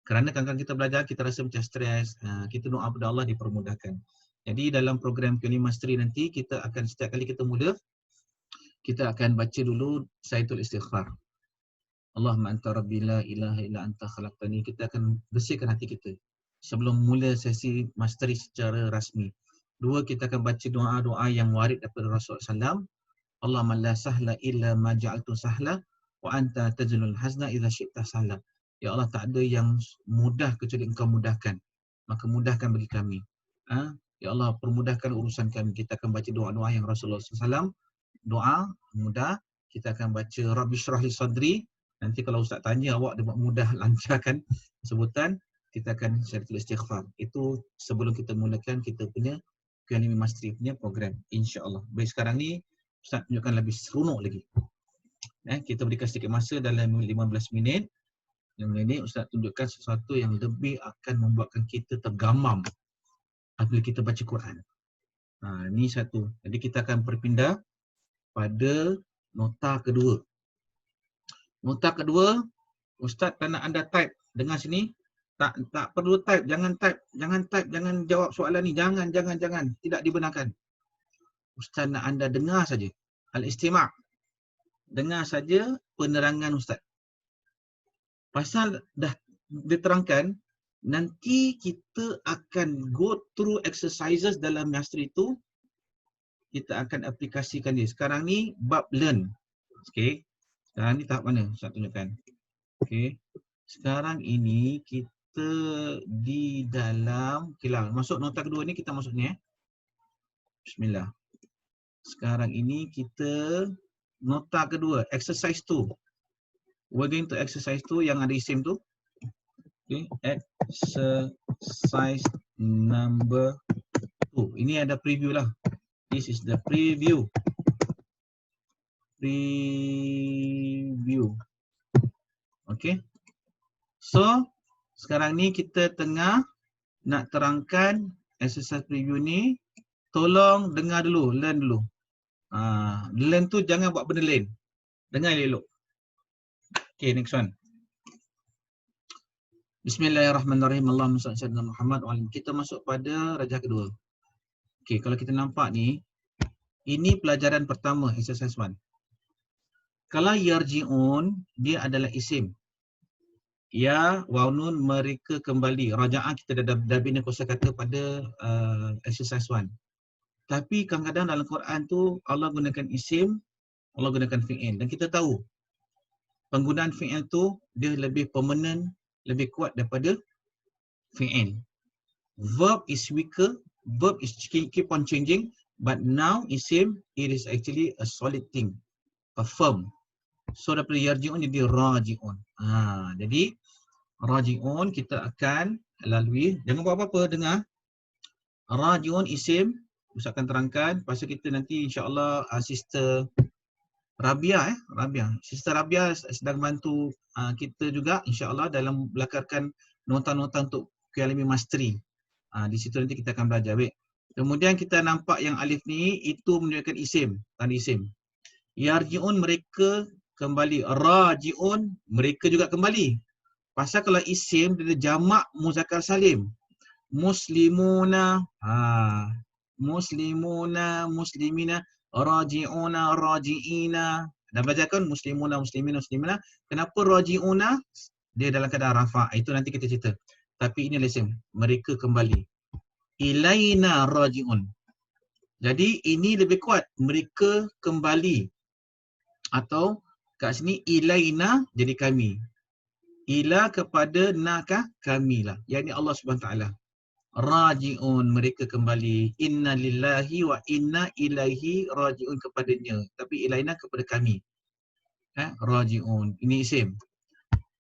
Kerana kadang-kadang kita belajar, kita rasa macam stres, kita doa pada Allah dipermudahkan. Jadi dalam program KLM Mastery nanti, kita akan setiap kali kita mula, kita akan baca dulu Sayyidul Istighfar. Allahumma anta rabbi la ilaha illa anta khalaqtani. Kita akan bersihkan hati kita sebelum mula sesi mastery secara rasmi. Dua, kita akan baca doa-doa yang warid daripada Rasulullah SAW. Allahumma la sahla illa ma ja'altu sahla wa anta tajlul hazna idza syi'ta sahla. Ya Allah, tak ada yang mudah kecuali Engkau mudahkan. Maka mudahkan bagi kami. Ya Allah, permudahkan urusan kami. Kita akan baca doa-doa yang Rasulullah SAW. Doa mudah. Kita akan baca Rabbi syrah li sadri. Nanti kalau Ustaz tanya awak dapat mudah lancarkan sebutan, kita akan syaratul istighfar. Itu sebelum kita mulakan kita punya KLM Mastery punya program. InsyaAllah. Baik, sekarang ni Ustaz tunjukkan lebih seronok lagi. Kita berikan sedikit masa dalam 15 minit. Yang ini Ustaz tunjukkan sesuatu yang lebih akan membuatkan kita tergamam apabila kita baca Quran. Ini satu. Jadi kita akan berpindah pada nota kedua. Nota kedua, Ustaz tak nak anda type. Dengar sini. Tak perlu type. Jangan type. Jangan jawab soalan ni. Jangan. Tidak dibenarkan. Ustaz nak anda dengar saja. Al-istima'. Dengar saja penerangan Ustaz. Pasal dah diterangkan, nanti kita akan go through exercises dalam mastery itu, kita akan aplikasikan dia. Sekarang ni bab learn. Okey. Sekarang ni tahap mana? Saya tunjukkan. Okey. Sekarang ini kita di dalam, masuk nota kedua ni, kita masuk ni. Bismillah. Sekarang ini kita nota kedua, exercise 2. We're going to exercise 2 yang ada isim tu. Okay. Exercise number 2. Ini ada preview lah. This is the preview. Okay. So, sekarang ni kita tengah nak terangkan exercise preview ni, tolong dengar dulu, learn dulu. Learn tu jangan buat benda lain. Dengar elok. Okay, next one. Bismillahirrahmanirrahim. Allahumma salli ala Muhammad wa alihi. Kita masuk pada rajah kedua. Okay, kalau kita nampak ni, ini pelajaran pertama, exercise 1. Kalau yarji'un, dia adalah isim. Ya, waw nun, mereka kembali. Raja'ah kita dah bina kosakata pada exercise 1. Tapi kadang-kadang dalam Quran tu Allah gunakan isim, Allah gunakan fi'il. Dan kita tahu penggunaan fi'il tu dia lebih permanent, lebih kuat daripada fi'il. Verb is weaker, verb is keep on changing, but now isim, it is actually a solid thing, a firm. So daripada yarji'un jadi raji'un. Jadi raji'un kita akan lalui, jangan buat apa-apa, dengar. Raji'un isim, Ustaz akan terangkan. Lepas tu kita nanti insya-Allah Sister Rabia, Sister Rabia sedang bantu kita juga insya-Allah dalam belakarkan nota-nota untuk QLM Mastery. Di situ nanti kita akan belajar. Baik. Kemudian kita nampak yang alif ni itu menunjukkan isim, tanda isim. Yarji'un mereka kembali, raji'un mereka juga kembali. Pasal kalau isim dia jamak muzakkar salim. Muslimuna, muslimuna, muslimina, raji'una, raji'ina. Dah belajar kan muslimuna, muslimina, muslimina. Kenapa raji'una? Dia dalam keadaan rafa'. Itu nanti kita cerita. Tapi ini isim. Mereka kembali. Ilaina raji'un. Jadi ini lebih kuat. Mereka kembali. Atau kat sini ilaina jadi kami. Ila kepada nakah kami lah. Yang ini Allah SWT. Raji'un mereka kembali. Inna lillahi wa inna ilaihi raji'un kepadanya. Tapi ilaina kepada kami. Raji'un. Ini isim.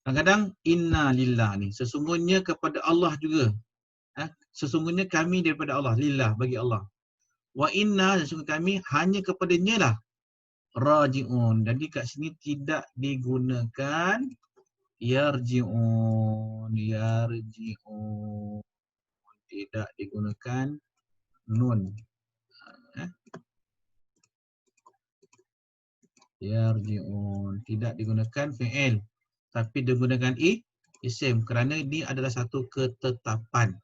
Kadang-kadang inna lillah ni. Sesungguhnya kepada Allah juga. Sesungguhnya kami daripada Allah. Lillah bagi Allah. Wa inna sesungguhnya kami hanya kepadanya lah. Raji'un. Jadi kat sini tidak digunakan yarji'un. Yarji'un. Tidak digunakan nun. Yarji'un. Tidak digunakan fi'il. Tapi digunakan isim. Kerana ini adalah satu ketetapan.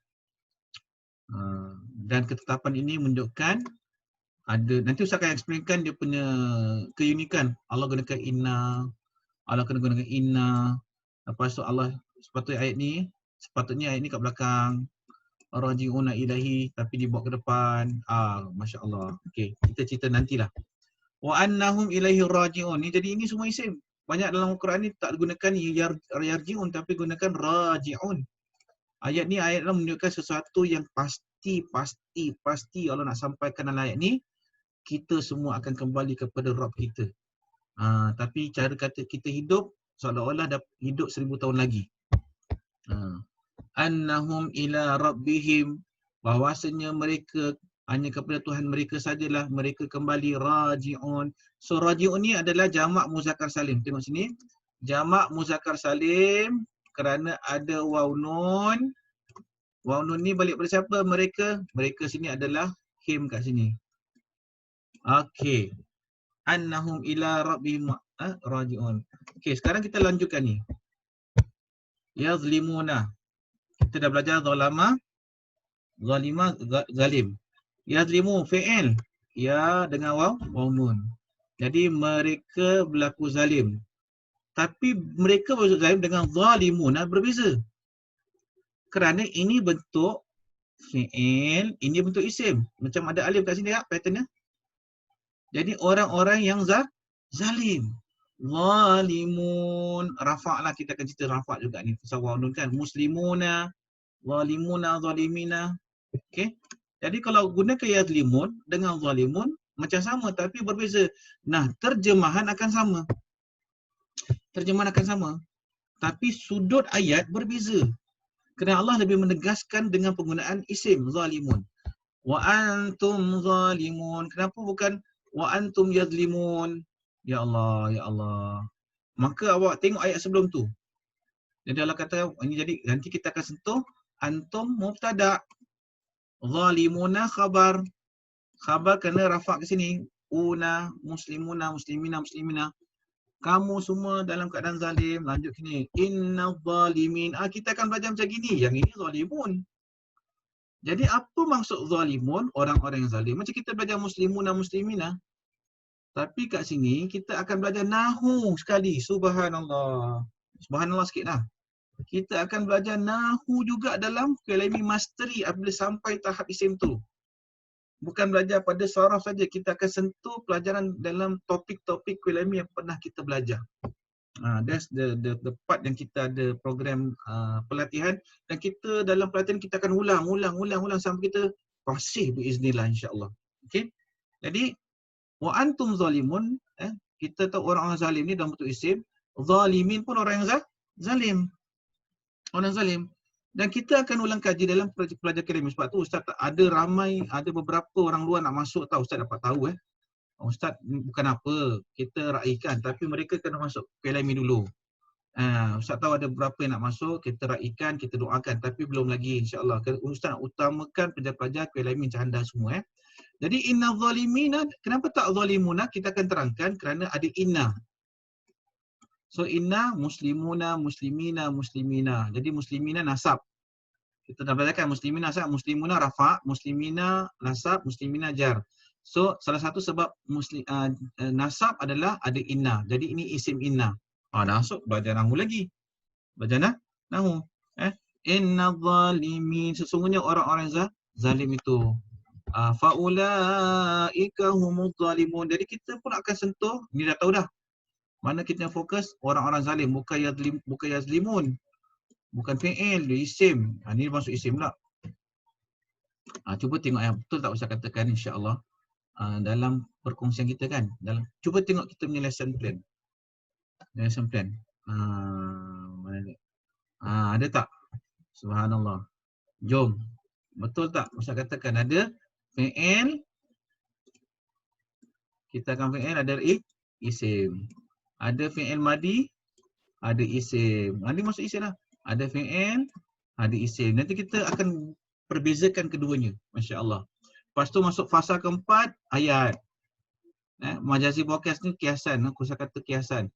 Dan ketetapan ini menunjukkan ada, nanti Ustaz akan explainkan dia punya keunikan. Allah gunakan inna, Allah kena gunakan inna. Lepas tu Allah sepatutnya ayat ni kat belakang. Raji'una ilahi tapi dibawa ke depan. Masya Allah. Okey, kita cerita nantilah. Wa annahum ilaihi raji'un. Ni jadi ini semua isim. Banyak dalam Al-Quran ni tak gunakan yarji'un tapi gunakan raji'un. Ayat ni menunjukkan sesuatu yang pasti Allah nak sampaikan dalam ayat ni. Kita semua akan kembali kepada Rabb kita. Tapi cara kata kita hidup seolah-olah dah hidup 1000 tahun lagi. Annahum ila rabbihim, bahwasanya mereka hanya kepada Tuhan mereka sajalah mereka kembali raji'un. So raji'un ni adalah jamak muzakkar salim. Tengok sini. Jamak muzakkar salim kerana ada waw nun. Waw nun ni balik pada siapa? Mereka. Mereka sini adalah him kat sini. Okey. Annahum ila rabbihim raji'un. Okey, sekarang kita lanjutkan ni. Yazlimuna. Kita dah belajar zalama, zalima, zalim. Yazlimu fi'il. Ya dengan waw nun. Jadi mereka berlaku zalim. Tapi mereka berlaku zalim dengan zalimun berbeza. Kerana ini bentuk fi'il, ini bentuk isim. Macam ada alif kat sini patternnya. Jadi orang-orang yang zalim. Zalimun. Rafa' lah, kita akan cerita rafa' juga ni. Pasal waw nun kan. Muslimuna, zalimuna, zalimina. Okey. Jadi kalau gunakan yazlimun dengan zalimun macam sama tapi berbeza. Nah, terjemahan akan sama. Terjemahan akan sama. Tapi sudut ayat berbeza. Kerana Allah lebih menegaskan dengan penggunaan isim zalimun. Wa antum zalimun. Kenapa bukan wa antum yazlimun? Ya Allah, ya Allah. Maka awak tengok ayat sebelum tu. Jadi Allah kata ini, jadi nanti kita akan sentuh Antum mubtada, zalimuna khabar. Khabar kena rafa' ke sini. Una, muslimuna, muslimina, muslimina. Kamu semua dalam keadaan zalim. Lanjut sini. Inna zalimin. Kita akan belajar macam gini. Yang ini zalimun. Jadi apa maksud zalimun? Orang-orang yang zalim. Macam kita belajar muslimuna, muslimina. Tapi kat sini kita akan belajar nahu sekali. Subhanallah. Subhanallah sikit lah. Kita akan belajar nahu juga dalam kalimi mastery apabila sampai tahap isim tu. Bukan belajar pada saraf saja, kita akan sentuh pelajaran dalam topik-topik kalimi yang pernah kita belajar. That's the part yang kita ada program pelatihan, dan kita dalam pelatihan kita akan ulang sampai kita fasih biiznillah insya-Allah. Okey. Jadi wa antum zalimun, kita tahu orang-orang zalim ni dalam bentuk isim, zalimin pun orang yang zalim. Orang zalim. Dan kita akan ulang kaji dalam pelajar kalimi. Sebab tu Ustaz ada beberapa orang luar nak masuk tahu, Ustaz dapat tahu Ustaz bukan apa, kita raikan, tapi mereka kena masuk kalimi dulu. Ustaz tahu ada beberapa yang nak masuk, kita raikan, kita doakan, tapi belum lagi insya-Allah. Ustaz nak utamakan pelajar-pelajar kalimi macam anda semua Jadi inna zalimina, kenapa tak zalimuna? Kita akan terangkan kerana ada inna. So inna muslimuna, muslimina, muslimina. Jadi muslimina nasab. Kita dah belajarkan muslimina nasab, muslimuna rafa', muslimina nasab, muslimina jar. So salah satu sebab nasab adalah ada inna. Jadi ini isim inna. Masuk belajar nahu lagi. Belajar nahu. Inna zalimin, sesungguhnya orang-orang zalim itu. Faulaika humuz zalimun. Jadi kita pun akan sentuh, ni dah tahu dah. Mana kita fokus orang-orang zalim, bukan yazlimun. Bukan fi'il, dia isim. Ni masuk isim pula. Cuba tengok yang betul tak usah katakan insya-Allah. Dalam perkongsian kita kan. Cuba tengok kita punya lesson plan. Lesson plan. Mana ni? Ada tak? Subhanallah. Jom. Betul tak? Usah katakan ada fi'il. Kita akan fi'il ada isim. Ada fi'il madi, ada isim. Ini masuk isim lah. Ada fi'il, ada isim. Nanti kita akan perbezakan keduanya. Masya Allah. Lepas tu masuk fasa keempat, ayat. Majazi muakkas ni kiasan. Aku kata kiasan.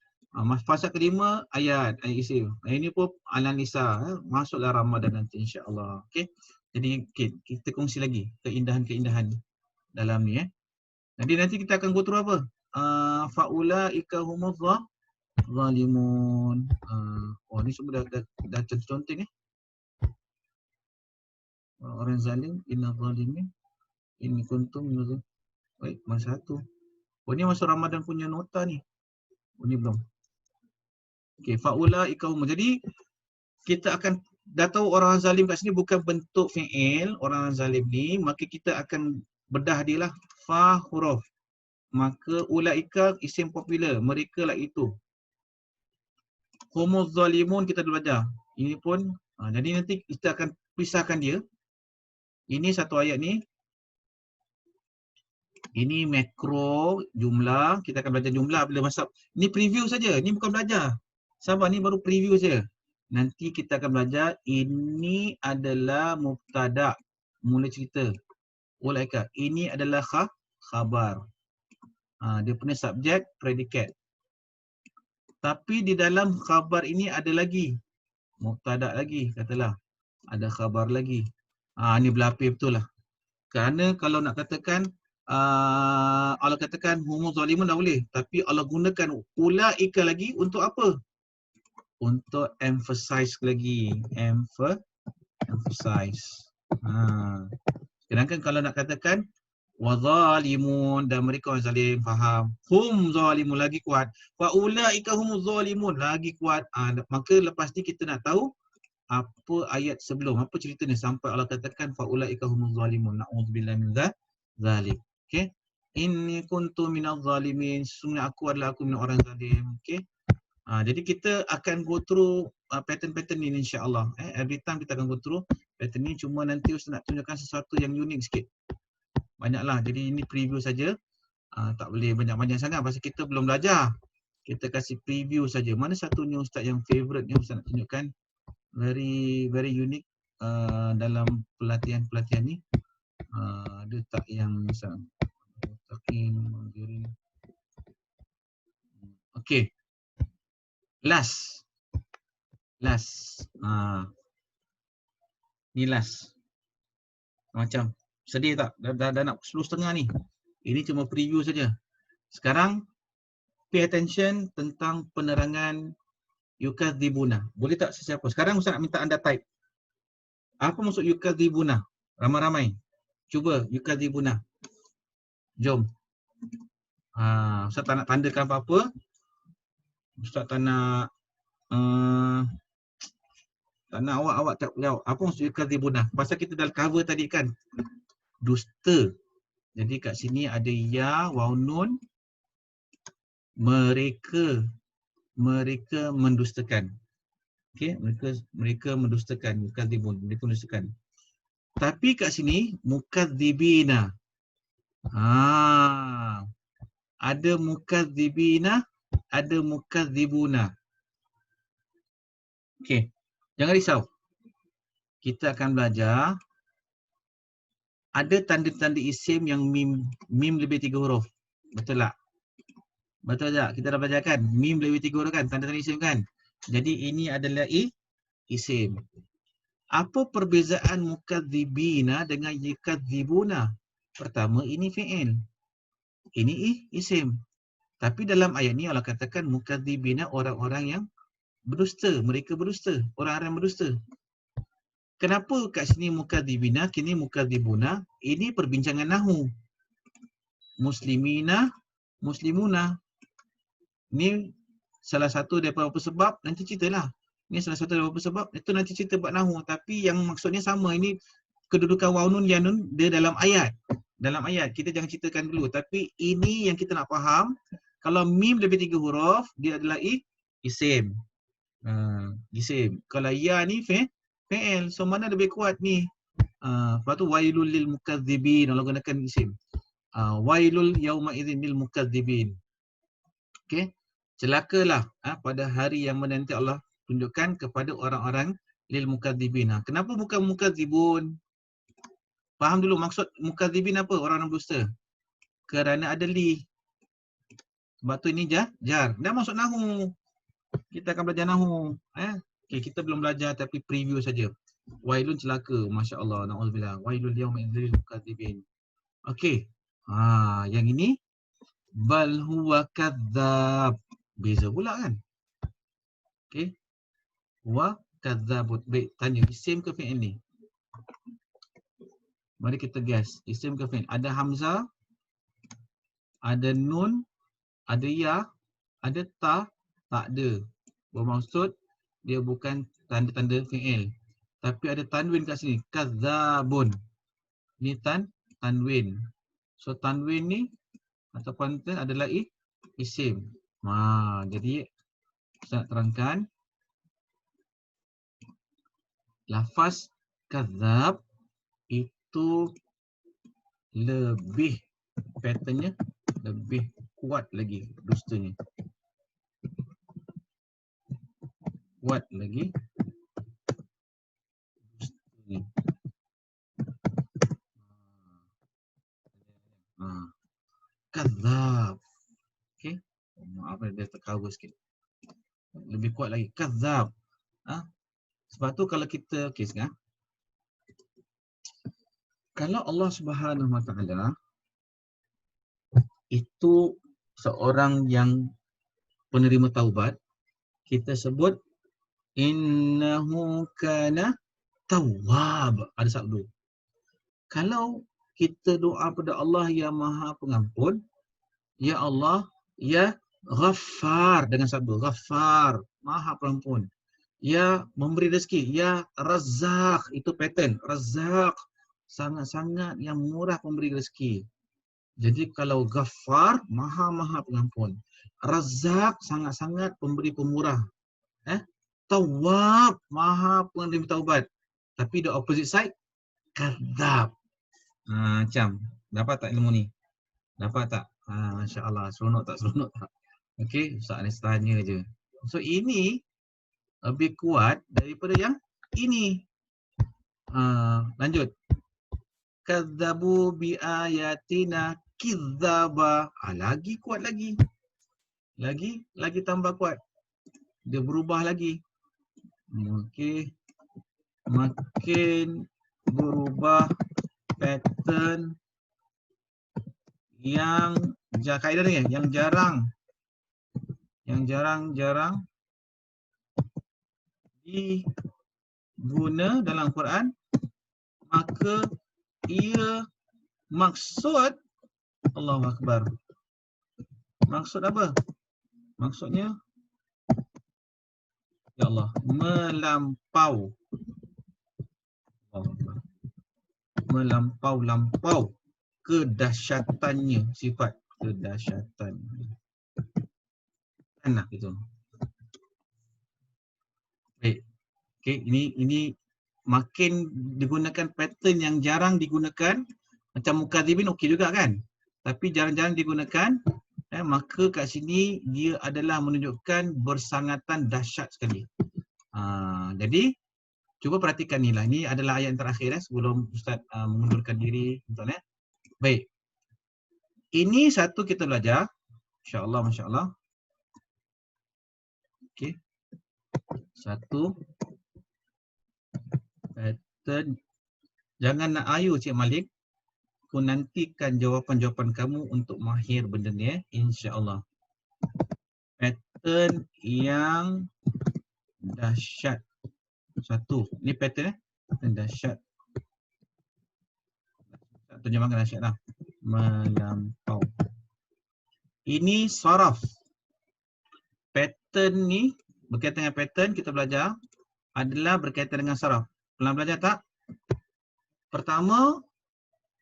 Fasa kelima, ayat isim. Ini pun Al-Nisa. Masuklah Ramadan nanti insya Allah. Okay. Jadi kita kongsi lagi keindahan-keindahan dalam ni. Jadi nanti kita akan go through apa? Faulaika humuz zalimun. Ni semua dah contoh-contoh ni. Orang zalim, inna zalimin, in kuntum minaz. Baik, masa satu. Ni masuk Ramadan punya nota ni. Ni belum. Okey, faulaika humuz. Jadi kita akan dah tahu orang zalim kat sini bukan bentuk fi'il, orang zalim ni, maka kita akan bedah dia lah fa huruf. Maka ulaika isim popular, mereka lah itu. Humuz zalimun kita dah belajar. Ini pun jadi nanti kita akan pisahkan dia. Ini satu ayat ni. Ini makro jumlah, kita akan belajar jumlah bila masa. Ini preview saja, ni bukan belajar. Sabar, ni baru preview saja. Nanti kita akan belajar ini adalah mubtada, mula cerita. Ulaika, ini adalah khabar. Dia punya subjek, predikat. Tapi di dalam khabar ini ada lagi mubtada lagi, katalah. Ada khabar lagi. Ni berlapis betul lah. Kerana kalau nak katakan Allah katakan humuz zalimun dah boleh, tapi Allah gunakan ulaika lagi untuk apa? Untuk emphasize lagi. Emphasize. Sedangkan kalau nak katakan wazalimun dan mereka orang zalim, faham. Hum zalimun lagi kuat. Fa ulaika humuz zalimun lagi kuat. Maka lepas ni kita nak tahu apa ayat sebelum, apa cerita ni sampai Allah katakan fa ulaika humuz zalimun. Na'udzubillahi min zalik. Okey. Inni kuntu minaz zalimin. Sesungguhnya aku adalah min orang zalim. Okey. Jadi kita akan go through pattern-pattern ni insya-Allah. Every time kita akan go through pattern ni, cuma nanti Ustaz nak tunjukkan sesuatu yang unik sikit. Banyaklah. Jadi ini preview saja. Tak boleh banyak-banyak sangat pasal kita belum belajar. Kita kasih preview saja. Mana satunya Ustaz yang favourite ni Ustaz nak tunjukkan? Very very unique. dalam pelatihan-pelatihan ni ada tak yang misal takin mandiri. Okey, last ni last. Macam sedih tak? Dah nak 10.30 ni. Ini cuma preview saja. Sekarang pay attention tentang penerangan yukadzibuna. Boleh tak sesiapa? Sekarang Ustaz nak minta anda type. Apa maksud yukadzibuna? Ramai-ramai. Cuba yukadzibuna. Jom. Ustaz tak nak tandakan apa-apa. Ustaz tak nak awak tak jawab. Apa maksud yukadzibuna? Pasal kita dah cover tadi kan. Dusta. Jadi kat sini ada ya, waw, nun. Mereka mendustakan. Okey, mereka mendustakan, yukadzibun, mereka mendustakan. Tapi kat sini mukadzibina. Ada mukadzibina, ada mukadzibuna. Okey, jangan risau. Kita akan belajar ada tanda-tanda isim yang mim lebih 3 huruf. Betul tak? Betul tak? Kita dah belajar kan? Mim lebih 3 huruf kan? Tanda-tanda isim kan? Jadi ini adalah isim. Apa perbezaan mukadzibina dengan yukadzibuna? Pertama, ini fi'il. Ini isim. Tapi dalam ayat ni Allah katakan mukadzibina, orang-orang yang berdusta. Mereka berdusta. Orang-orang yang berdusta. Kenapa kat sini mukadzibina, kini mukadzibuna? Ini perbincangan nahwu. Muslimina, muslimuna. Ni salah satu daripada beberapa sebab, nanti ceritalah. Ni salah satu daripada beberapa sebab, itu nanti cerita buat nahwu. Tapi yang maksudnya sama, ini kedudukan waw nun ya nun dia dalam ayat. Dalam ayat, kita jangan ceritakan dulu. Tapi ini yang kita nak faham, kalau mim lebih 3 huruf, dia adalah isim. Isim. Kalau ya ni fi'il. So mana lebih kuat ni? Lepas tu wailul lil mukadzibin, Allah gunakan isim. Wailul yauma idzin lil mukadzibin. Okey. Celakalah pada hari yang mana nanti Allah tunjukkan kepada orang-orang lil mukadzibin. Kenapa bukan mukadzibun? Faham dulu maksud mukadzibin apa? Orang-orang berdusta. Kerana ada li. Sebab tu ini jar. Dah masuk nahwu. Kita akan belajar nahwu. Okay, kita belum belajar tapi preview saja. Wailun celaka. Masya Allah. Na'udzubillah. Wailul yauma idzil lil mukadzibin. Okey. Yang ini bal huwa kadzab. Beza pula kan? Okey. Wa kadzabut. Baik, tanya isim ke fi'il ni? Mari kita guess. Isim ke fi'il? Ada hamzah, ada nun, ada ya, ada ta, tak ada. Bermaksud dia bukan tanda-tanda fi'il. Tapi ada tanwin kat sini. Kadzabun. Ni tanwin. So tanwin ni ataupun adalah isim. Jadi saya nak terangkan lafaz kadzab itu lebih patternnya lebih kuat lagi dustanya. Kuat lagi dustanya. Kadzab. Okey. Maaf dia tercover sikit. Lebih kuat lagi. Kadzab. Sebab tu kalau kita sekarang. Kalau Allah Subhanahu Wa Taala itu seorang yang penerima taubat, kita sebut innahu kana tawwab. Ada sabdu. Kalau kita doa pada Allah yang Maha Pengampun, ya Allah, ya Ghaffar, dengan sabdu Ghaffar, Maha Pengampun. Ya memberi rezeki, ya Razzaq, itu pattern. Razzaq, sangat-sangat yang murah pemberi rezeki. Jadi kalau Ghaffar, Maha Pengampun. Razzaq, sangat-sangat pemberi pemurah. Tawwab, Maha penerima taubat. Tapi the opposite side, kadzab. Macam, dapat tak ilmu ni? Dapat tak? Masya Allah, seronok tak? Okey, Ustaz ni tanya je. So ini lebih kuat daripada yang ini. Lanjut. Kadzabu bi ayatina kidzaba. Lagi kuat lagi. Lagi tambah kuat. Dia berubah lagi. Okey. Makin berubah pattern yang kaedah ni yang jarang diguna dalam Quran, maka ia maksud Allahu Akbar. Maksud apa? Maksudnya ya Allah, melampau. Melampau kedahsyatannya, sifat kedahsyatan. Anak itu. Baik. Okey, ini makin digunakan pattern yang jarang digunakan, macam mukadzibin okey juga kan? Tapi jarang-jarang digunakan, maka kat sini dia adalah menunjukkan bersangatan dahsyat sekali. Jadi cuba perhatikan ni lah. Ini adalah ayat yang terakhir sebelum Ustaz mengundurkan diri. Baik. Ini satu kita belajar. Insya-Allah, masya-Allah. Okey. Satu pattern. Jangan nak ayu Cik Malik. Aku nantikan jawapan-jawapan kamu untuk mahir benda ni insya-Allah. Pattern yang dahsyat. Satu. Ni pattern pattern dahsyat. Terjemahkan dahsyat lah. Melampau. Ini saraf. Pattern ni berkaitan dengan pattern kita belajar adalah berkaitan dengan saraf. Pernah belajar tak? Pertama,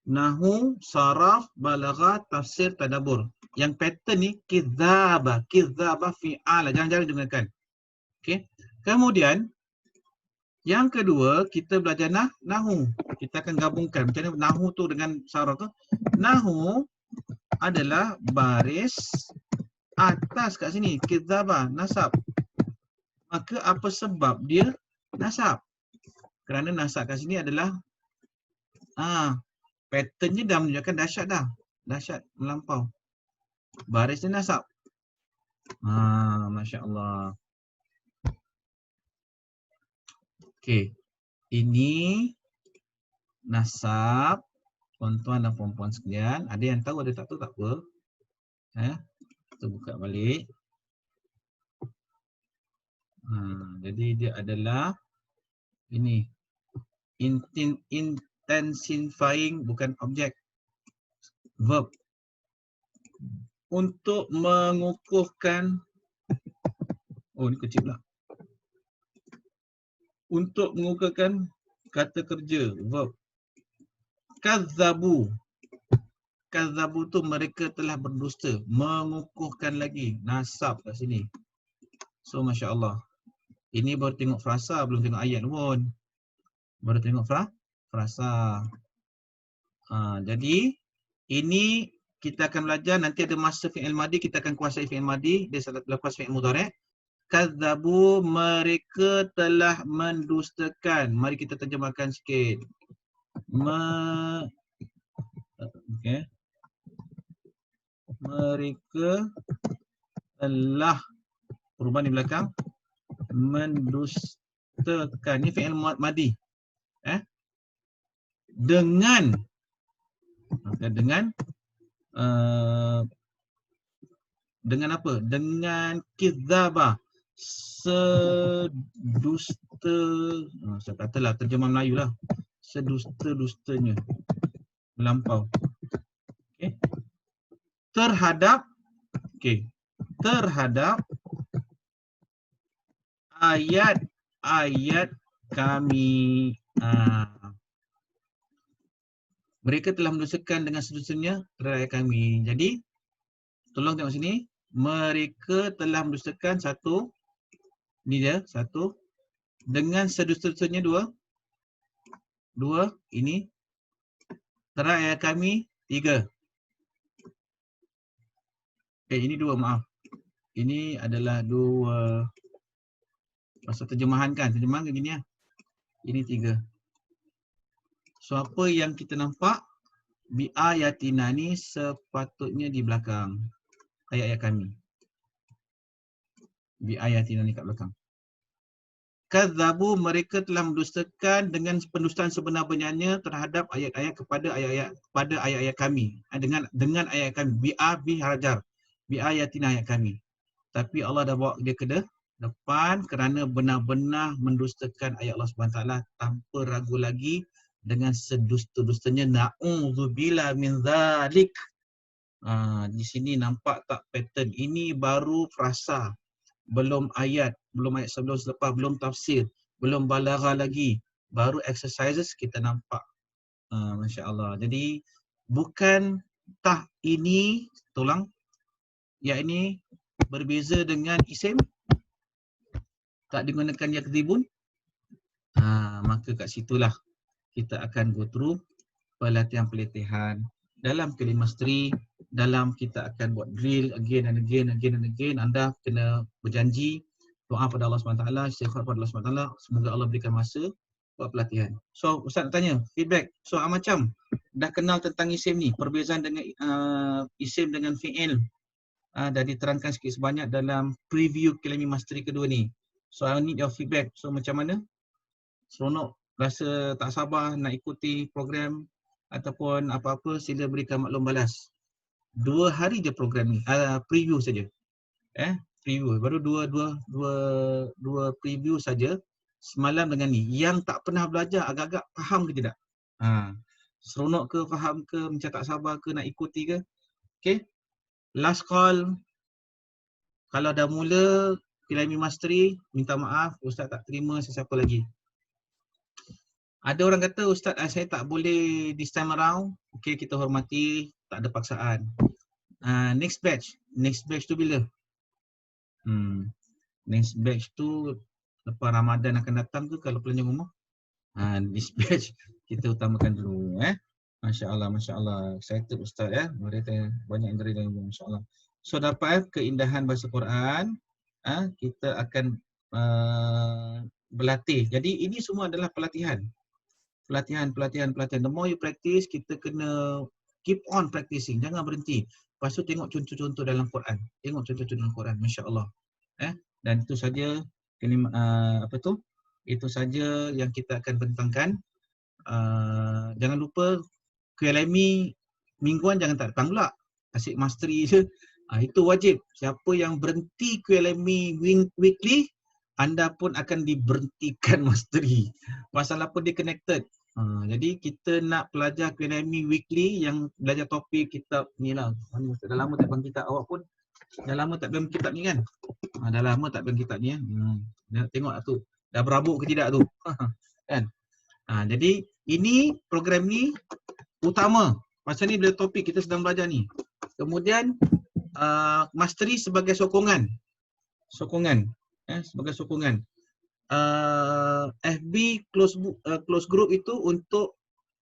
nahwu, saraf, balaghah, tafsir, tadabbur. Yang pattern ni kidzaba, fi'ala, jangan-jangan digunakan. Okey. Kemudian yang kedua, kita belajar nahwu. Kita akan gabungkan macam mana nahwu tu dengan saraf tu. Nahwu adalah baris atas kat sini, kidzaba, nasab. Maka apa sebab dia nasab? Kerana nasab kat sini adalah patternnya dah menunjukkan dahsyat dah. Dahsyat, melampau. Baris dia nasab. Masya-Allah. Okey. Ini nasab, tuan-tuan dan puan-puan sekalian. Ada yang tahu, ada tak tahu, tak apa. Kita buka balik. Jadi dia adalah ini. Intensifying, bukan objek. Verb. Untuk mengukuhkan. Ni kecil pula. Untuk mengukuhkan kata kerja, verb. Kadzabu. Kadzabu tu mereka telah berdusta. Mengukuhkan lagi. Nasab kat sini. So, Masya Allah. Ini baru tengok frasa, belum tengok ayat pun. Baru tengok frasa. Jadi, ini kita akan belajar. Nanti ada masa fi'il madi, kita akan kuasai fi'il madi. Dia lepas fi'il mudhari'. Kadzabu, mereka telah mendustakan. Mari kita terjemahkan sikit. Okay. Mereka telah, perubahan di belakang, mendustakan. Ini fi'il madi. Dengan apa? Dengan kidzaba, sedusta. Saya katalah terjemah Melayu lah. Sedusta-dustanya. Melampau. Okay. Terhadap ayat-ayat kami. Mereka telah mendustakan dengan sedustanya terhadap ayat kami. Jadi, tolong tengok sini. Mereka telah mendustakan satu. Ini dia, satu. Dengan sedusta-dustanya dua. Ini. Terhadap ayat kami, tiga. Ini dua, maaf. Ini adalah dua. Pasal terjemahan kan? Terjemahan ke gini ya? Ini tiga. So apa yang kita nampak bi ayatina ni sepatutnya di belakang ayat-ayat kami. Bi ayatina ni kat belakang. Kadzabu, mereka telah mendustakan dengan pendustaan sebenar-benarnya terhadap ayat-ayat kepada ayat-ayat kami. Dengan ayat kami bi harajar. Bi ayatina, ayat kami. Tapi Allah dah bawa dia ke depan kerana benar-benar mendustakan ayat Allah SWT tanpa ragu lagi dengan sedusta-dustanya. Na'udzubillah min zalik. Di sini nampak tak pattern? Ini baru frasa. Belum ayat sebelum selepas, belum tafsir, belum balaghah lagi. Baru exercises kita nampak. Masya Allah. Jadi bukan tah ini, tolong, ya ini berbeza dengan isim, tak digunakan yakdzibun. Maka kat situlah kita akan go through pelatihan-pelatihan dalam Kalimastri. Dalam kita akan buat drill again and again. Anda kena berjanji, doa pada Allah SWT, istighfar pada Allah SWT. Semoga Allah berikan masa buat pelatihan. So Ustaz nak tanya, feedback. So macam dah kenal tentang isim ni, perbezaan dengan isim dengan fi'il, dah diterangkan sikit sebanyak dalam preview Kalimi Mastery kedua ni. So I need your feedback. So macam mana? Seronok, rasa tak sabar nak ikuti program ataupun apa-apa, sila berikan maklum balas. 2 hari je program ni, preview saja. Preview, baru dua preview saja semalam dengan ni. Yang tak pernah belajar agak-agak faham ke tidak? Seronok ke, faham ke, macam tak sabar ke nak ikuti ke? Okay, last call. Kalau dah mula Kalimi Mastery, minta maaf, Ustaz tak terima sesiapa lagi. Ada orang kata, Ustaz saya tak boleh this time around. Okay, kita hormati, tak ada paksaan. Next batch tu bila? Next batch tu lepas Ramadan akan datang ke kalau pelanjang rumah? Next batch kita utamakan dulu. Masya Allah. Excited Ustaz ya. Mereka banyak yang dari dalam, Masya Allah. So dapat keindahan bahasa Quran, kita akan berlatih. Jadi ini semua adalah pelatihan. The more you practice, kita kena keep on practicing. Jangan berhenti. Lepas tu tengok contoh-contoh dalam Quran. Masya Allah. Dan itu saja itu saja yang kita akan bentangkan. Jangan lupa QLMI mingguan jangan tak datang pula. Asyik mastery je. Itu wajib. Siapa yang berhenti QLMI weekly, anda pun akan diberhentikan mastery. Pasal apa dia connected? Jadi kita nak pelajar QLMI weekly yang belajar topik kitab ni lah. Dah lama tak pegang kitab, awak pun dah lama tak pegang kitab ni kan? Dah lama tak pegang kitab ni. Tengok tu, dah berabuk ke tidak tu? Kan? Jadi ini program ni utama. Pasal ni bila topik kita sedang belajar ni. Kemudian mastery sebagai sokongan. Sebagai sokongan. FB close group itu untuk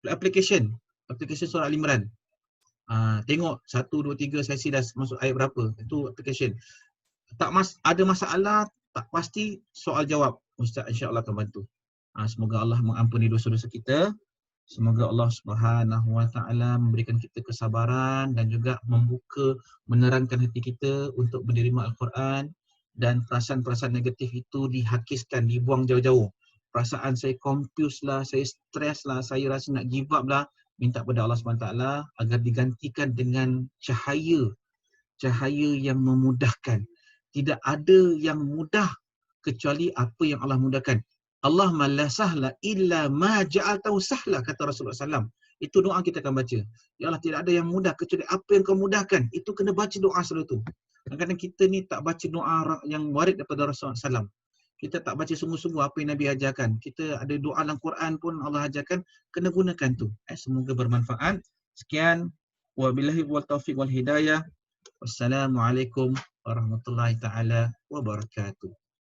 application surah Al-Imran. Tengok 1, 2, 3 sesi dah masuk ayat berapa. Itu application. Ada masalah, tak pasti, soal jawab. Ustaz insya-Allah akan bantu. Semoga Allah mengampuni dosa-dosa kita. Semoga Allah Subhanahu Wa Taala memberikan kita kesabaran dan juga menerangkan hati kita untuk menerima Al-Quran. Dan perasaan-perasaan negatif itu dihakiskan, dibuang jauh-jauh. Perasaan saya confused lah, saya stres lah, saya rasa nak give up lah. Minta pada Allah SWT agar digantikan dengan cahaya yang memudahkan. Tidak ada yang mudah kecuali apa yang Allah mudahkan. Allahumma la sahla illa ma ja'altahu sahla, kata Rasulullah SAW. Itu doa kita akan baca. Ya Allah, tidak ada yang mudah kecuali apa yang kau mudahkan. Itu kena baca doa selalu tu. Kadang-kadang kita ni tak baca doa yang warid daripada Rasulullah SAW. Kita tak baca sungguh-sungguh apa yang Nabi ajarkan. Kita ada doa dalam Quran pun Allah ajarkan, kena gunakan tu. Semoga bermanfaat. Sekian. Wabillahi wal taufiq wal hidayah. Wassalamualaikum warahmatullahi taala wabarakatuh.